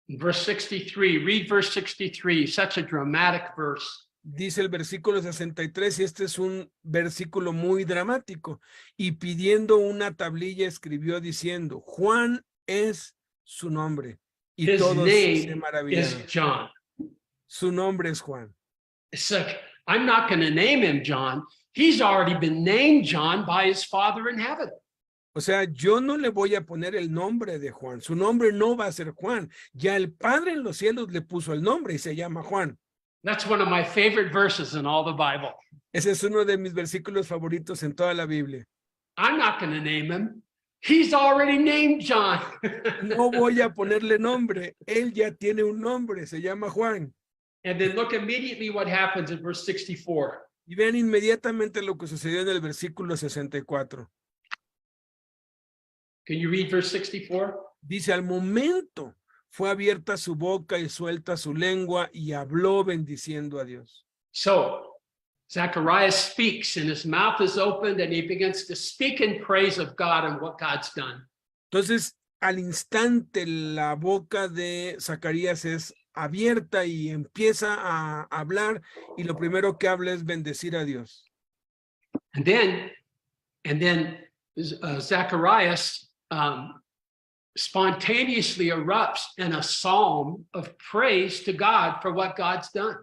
Verse 63, read verse 63, such a dramatic verse. Dice el versículo 63, y este es un versículo muy dramático, y pidiendo una tablilla escribió diciendo, Juan es su nombre. Y His todos se name is maravillaron. John. Su nombre es Juan. It's like, I'm not going to name him John. He's already been named John by his Father in heaven. O sea, yo no le voy a poner el nombre de Juan. Su nombre no va a ser Juan. Ya el Padre en los cielos le puso el nombre y se llama Juan. That's one of my favorite verses in all the Bible. Ese es uno de mis versículos favoritos en toda la Biblia. I'm not going to name him. He's already named John. No voy a ponerle nombre. Él ya tiene un nombre. Se llama Juan. And then look immediately what happens in verse 64. Y vean inmediatamente lo que sucedió en el versículo 64. Can you read verse 64? Dice, al momento fue abierta su boca y suelta su lengua y habló bendiciendo a Dios. So Zacharias speaks and his mouth is opened and he begins to speak in praise of God and what God's done. Entonces, al instante, la boca de Zacarías es abierta y empieza a hablar y lo primero que habla es bendecir a Dios. And then Zacharias spontaneously erupts in a psalm of praise to God for what God's done.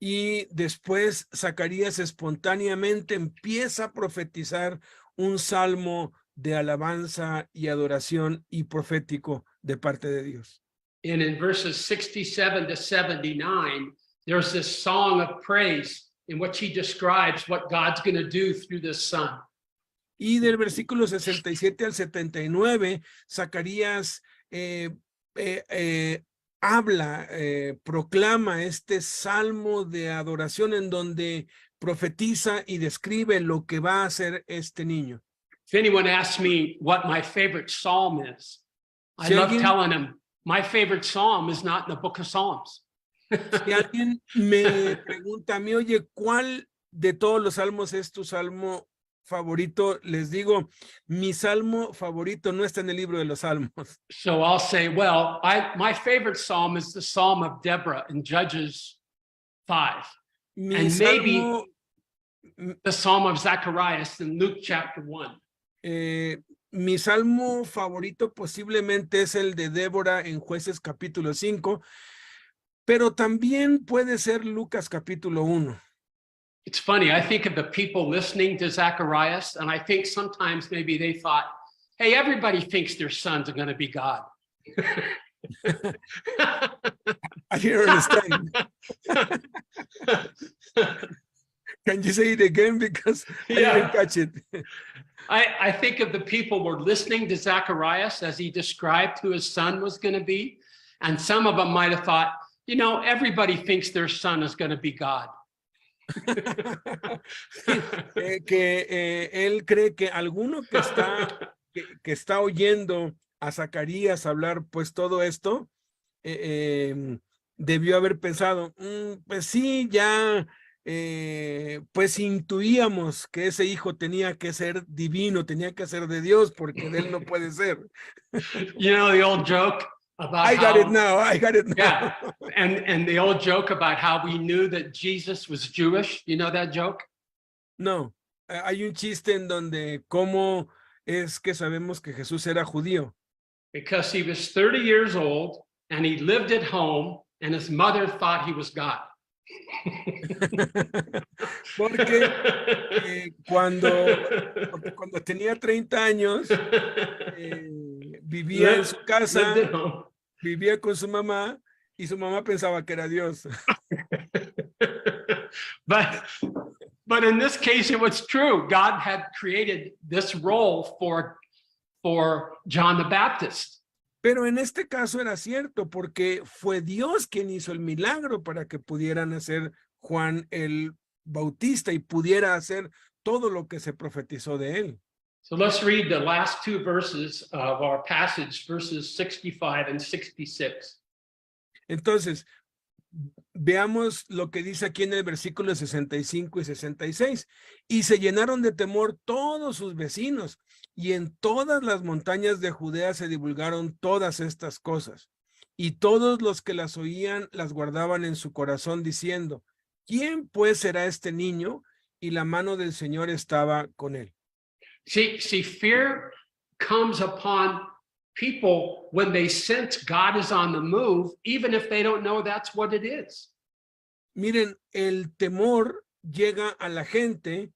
Y después Zacarías espontáneamente empieza a profetizar un salmo de alabanza y adoración y profético de parte de Dios. And in verses 67 to 79, there's this song of praise in which he describes what God's going to do through this son. Y del versículo 67 al 79, Zacarías habla, proclama este salmo de adoración en donde profetiza y describe lo que va a hacer este niño. If anyone asks me what my favorite psalm is, I Si love alguien- telling them my favorite psalm is not in the book of Psalms. Si alguien me pregunta a mí, oye, ¿cuál de todos los salmos es tu salmo favorito? Les digo, mi salmo favorito no está en el libro de los salmos. So I'll say, well, my favorite psalm is the Psalm of Deborah in Judges 5, Mi And maybe- salmo, the Psalm of Zacharias in Luke chapter 1. mi salmo favorito posiblemente es el de Débora en Jueces capítulo 5, pero también puede ser Lucas capítulo 1. It's funny, I think of the people listening to Zacharias, and I think sometimes maybe they thought, hey, everybody thinks their sons are going to be God. I didn't understand. Can you say it again? Because I Yeah. didn't catch it. I think of the people were listening to Zacharias as he described who his son was going to be. And some of them might have thought, you know, everybody thinks their son is going to be God. Él cree que alguno que está oyendo a Zacarías hablar pues todo esto, debió haber pensado, pues sí, ya pues intuíamos que ese hijo tenía que ser divino, tenía que ser de Dios, porque de él no puede ser. You know, the old joke about I got how, it now, I got it now. yeah, and the old joke about how we knew that Jesus was Jewish. You know that joke? No, hay un chiste en donde cómo es que sabemos que Jesús era judío. Because he was 30 years old and he lived at home and his mother thought he was God. Porque cuando tenía 30 años, vivía en su casa, Lived at home. vivía con su mamá y su mamá pensaba que era Dios. But in this case, it was true. God had created this role for John the Baptist. Pero en este caso era cierto, porque fue Dios quien hizo el milagro para que pudiera nacer Juan el Bautista y pudiera hacer todo lo que se profetizó de él. So let's read the last two verses of our passage, verses 65 and 66. Entonces, veamos lo que dice aquí en el versículo 65 y 66. Y se llenaron de temor todos sus vecinos, y en todas las montañas de Judea se divulgaron todas estas cosas. Y todos los que las oían las guardaban en su corazón, diciendo, ¿quién pues será este niño? Y la mano del Señor estaba con él. See, fear comes upon people when they sense God is on the move, even if they don't know that's what it is. Miren, el temor llega a la gente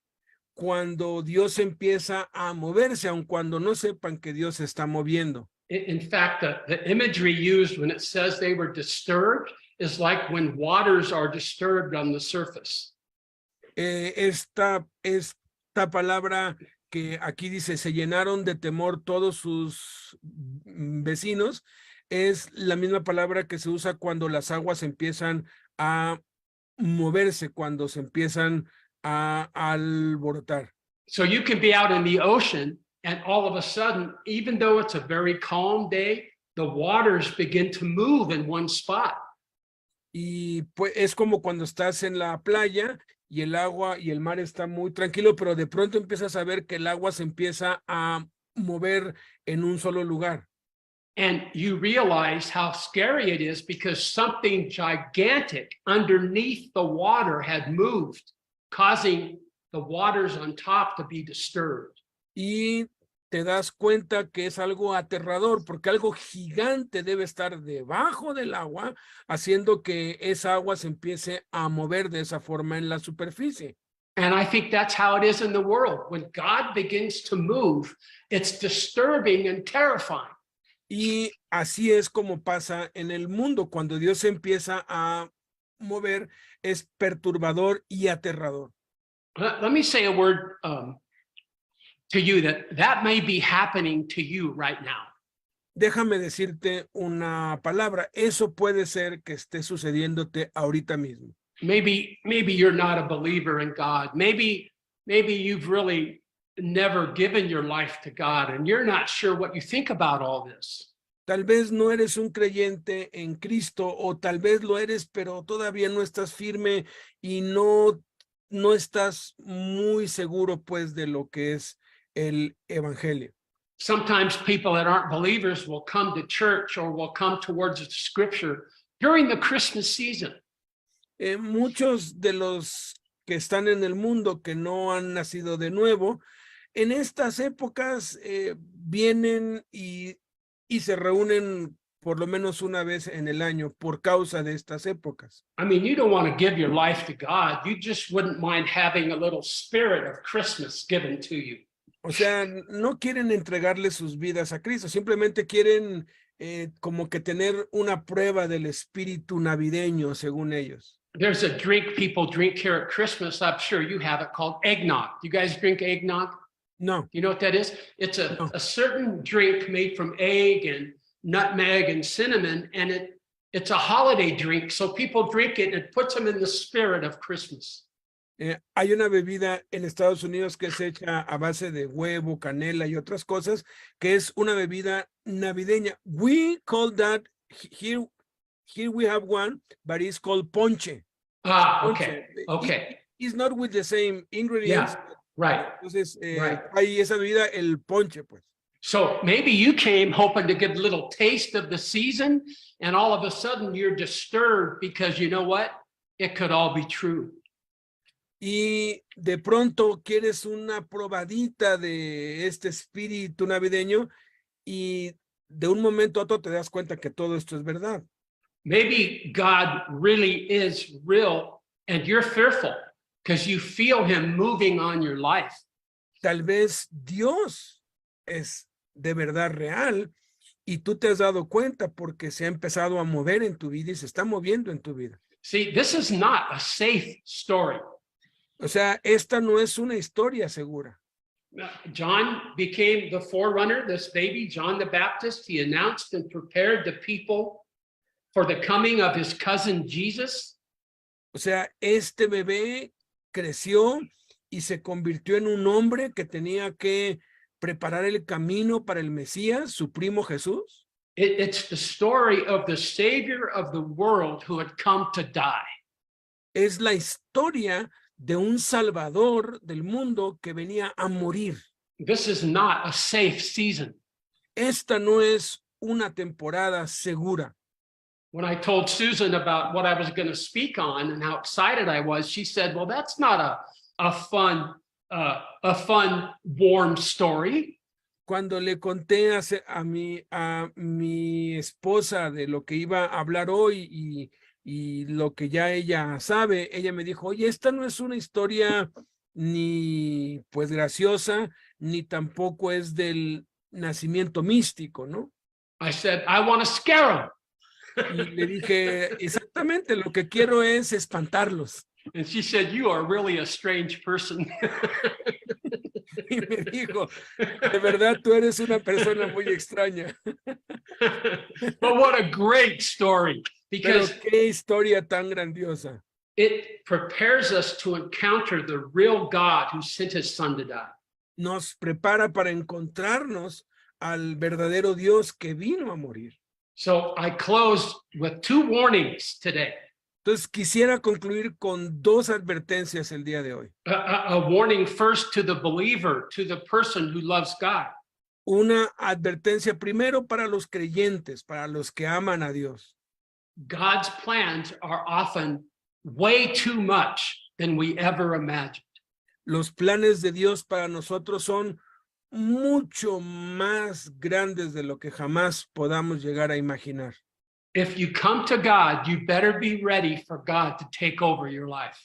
cuando Dios empieza a moverse, aun cuando no sepan que Dios se está moviendo. In fact, the imagery used when it says they were disturbed is like when waters are disturbed on the surface. Esta palabra que aquí dice, se llenaron de temor todos sus vecinos, es la misma palabra que se usa cuando las aguas empiezan a moverse, cuando se empiezan a alborotar. So you can be out in the ocean And all of a sudden, even though it's a very calm day, the waters begin to move in one spot. Y pues es como cuando estás en la playa y el agua y el mar está muy tranquilo, pero de pronto empiezas a ver que el agua se empieza a mover en un solo lugar. And you realize how scary it is because something gigantic underneath the water had moved, causing the waters on top to be disturbed. Y te das cuenta que es algo aterrador porque algo gigante debe estar debajo del agua, haciendo que esa agua se empiece a mover de esa forma en la superficie. And I think that's how it is in the world. When God begins to move, it's disturbing and terrifying. Y así es como pasa en el mundo. Cuando Dios empieza a mover, es perturbador y aterrador. Let me say a word to you that may be happening to you right now. Déjame decirte una palabra. Eso puede ser que esté sucediéndote ahorita mismo. Maybe you're not a believer in God. Maybe you've really never given your life to God and you're not sure what you think about all this. Tal vez no eres un creyente en Cristo o tal vez lo eres, pero todavía no estás firme y no estás muy seguro pues de lo que es el evangelio. Sometimes people that aren't believers will come to church or will come towards the scripture during the Christmas season. Muchos de los que están en el mundo que no han nacido de nuevo, en estas épocas vienen y se reúnen por lo menos una vez en el año por causa de estas épocas. I mean, you don't want to give your life to God. You just wouldn't mind having a little spirit of Christmas given to you. O sea, no quieren entregarle sus vidas a Cristo, simplemente quieren como que tener una prueba del espíritu navideño, según ellos. There's a drink people drink here at Christmas. I'm sure you have it, called eggnog. You guys drink eggnog? No. You know what that is? It's No. a certain drink made from egg and nutmeg and cinnamon, and it's a holiday drink. So people drink it and it puts them in the spirit of Christmas. Hay una bebida en Estados Unidos que es hecha a base de huevo, canela y otras cosas, que es una bebida navideña. We call that, here we have one, but it's called ponche. Ah, okay, okay. It's not with the same ingredients. Yeah, right. Entonces, right. hay esa bebida, el ponche, pues. So maybe you came hoping to get a little taste of the season, and all of a sudden you're disturbed because you know what? It could all be true. Y de pronto quieres una probadita de este espíritu navideño y de un momento a otro te das cuenta que todo esto es verdad. Maybe God really is real and you're fearful because you feel him moving on your life. Tal vez Dios es de verdad real y tú te has dado cuenta porque se ha empezado a mover en tu vida y se está moviendo en tu vida. See, this is not a safe story. O sea, esta no es una historia segura. John became the forerunner, this baby, John the Baptist. He announced and prepared the people for the coming of his cousin Jesus. O sea, este bebé creció y se convirtió en un hombre que tenía que preparar el camino para el Mesías, su primo Jesús. It's the story of the Savior of the world who had come to die. Es la historia de un salvador del mundo que venía a morir. This is not a safe season. Esta no es una temporada segura. When I told Susan about what I was going to speak on and how excited I was, she said, well, that's not a fun, warm story. Cuando le conté a mi esposa de lo que iba a hablar hoy y lo que ya ella sabe, ella me dijo, oye, esta no es una historia ni pues graciosa, ni tampoco es del nacimiento místico, ¿no? I said, I want to scare them. Y le dije, exactamente, lo que quiero es espantarlos. And she said, you are really a strange person. Y me dijo, de verdad, tú eres una persona muy extraña. But what a great story. Because pero qué historia tan grandiosa. It prepares us to encounter the real God who sent his son to die. nos prepara para encontrarnos al verdadero Dios que vino a morir. So I close with 2 warnings today. Entonces quisiera concluir con 2 advertencias el día de hoy. A warning first to the believer, to the person who loves God. Una advertencia primero para los creyentes, para los que aman a Dios. God's plans are often way too much than we ever imagined. Los planes de Dios para nosotros son mucho más grandes de lo que jamás podamos llegar a imaginar. If you come to God, you better be ready for God to take over your life.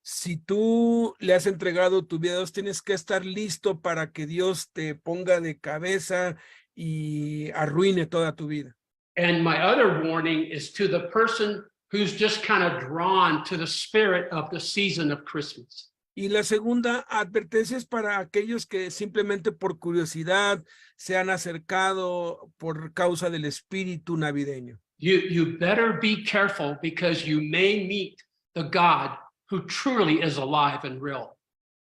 Si tú le has entregado tu vida a Dios, tienes que estar listo para que Dios te ponga de cabeza y arruine toda tu vida. And my other warning is to the person who's just kind of drawn to the spirit of the season of Christmas. Y la segunda advertencia es para aquellos que simplemente por curiosidad se han acercado por causa del espíritu navideño. You better be careful because you may meet the God who truly is alive and real.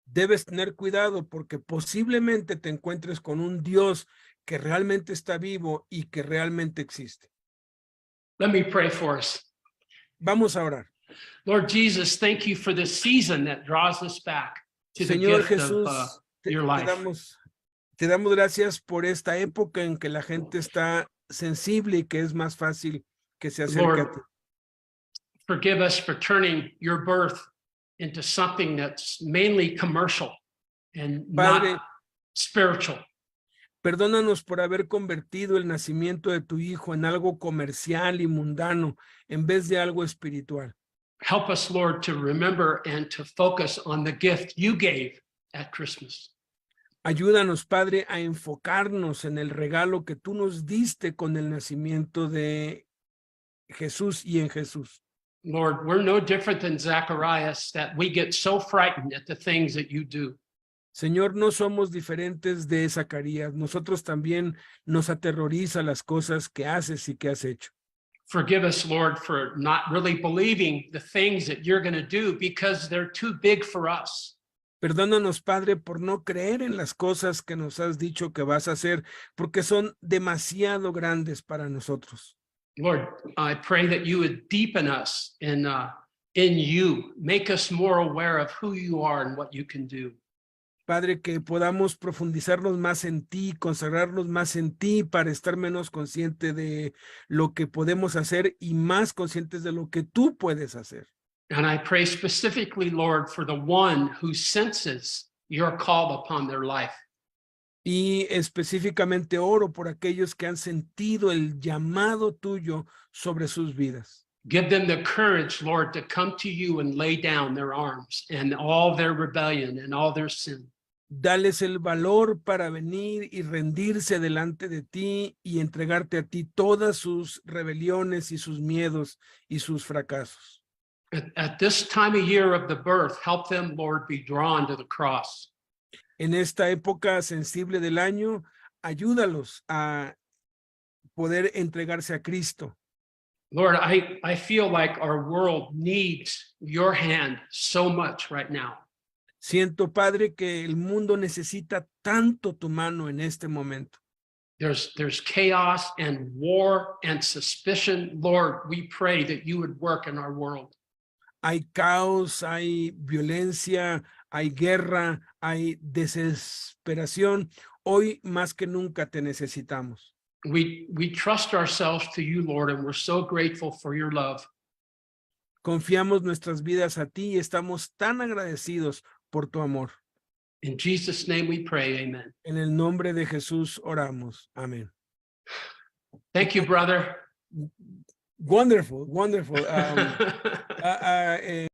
Debes tener cuidado porque posiblemente te encuentres con un Dios que realmente está vivo y que realmente existe. Let me pray for us. Vamos a orar. Lord Jesus, thank you for this season that draws us back to the Señor gift Jesús, of te your life. damos gracias por esta época en que la gente está sensible y que es más fácil que se acerque a Lord, ti. forgive us for turning your birth into something that's mainly commercial and Padre, not spiritual. perdónanos por haber convertido el nacimiento de tu hijo en algo comercial y mundano en vez de algo espiritual. Help us, Lord, to remember and to focus on the gift you gave at Christmas. Ayúdanos, Padre, a enfocarnos en el regalo que tú nos diste con el nacimiento de Jesús y en Jesús. Lord, we're no different than Zacharias, that we get so frightened at the things that you do. Señor, no somos diferentes de Zacarías. Nosotros también nos aterroriza las cosas que haces y que has hecho. Forgive us, Lord, for not really believing the things that you're going to do because they're too big for us. Perdónanos, Padre, por no creer en las cosas que nos has dicho que vas a hacer, porque son demasiado grandes para nosotros. Lord, I pray that you would deepen us in you, make us more aware of who you are and what you can do. Padre, que podamos profundizarnos más en ti, consagrarnos más en ti para estar menos conscientes de lo que podemos hacer y más conscientes de lo que tú puedes hacer. And I pray specifically, Lord, for the one who senses your call upon their life. Y específicamente oro por aquellos que han sentido el llamado tuyo sobre sus vidas. Give them the courage, Lord, to come to you and lay down their arms and all their rebellion and all their sin. Dales el valor para venir y rendirse delante de ti y entregarte a ti todas sus rebeliones y sus miedos y sus fracasos. At this time of year of the birth, help them, Lord, be drawn to the cross. En esta época sensible del año, ayúdalos a poder entregarse a Cristo. Lord, I feel like our world needs your hand so much right now. Siento, Padre, que el mundo necesita tanto tu mano en este momento. There's chaos and war and suspicion. Lord, we pray that you would work in our world. Hay caos, hay violencia, hay guerra, hay desesperación. Hoy más que nunca te necesitamos. We trust ourselves to you, Lord, and we're so grateful for your love. Confiamos nuestras vidas a ti y estamos tan agradecidos por tu amor. In Jesus' name we pray, amen. En el nombre de Jesús oramos. Amén. Thank you, brother. Wonderful, wonderful.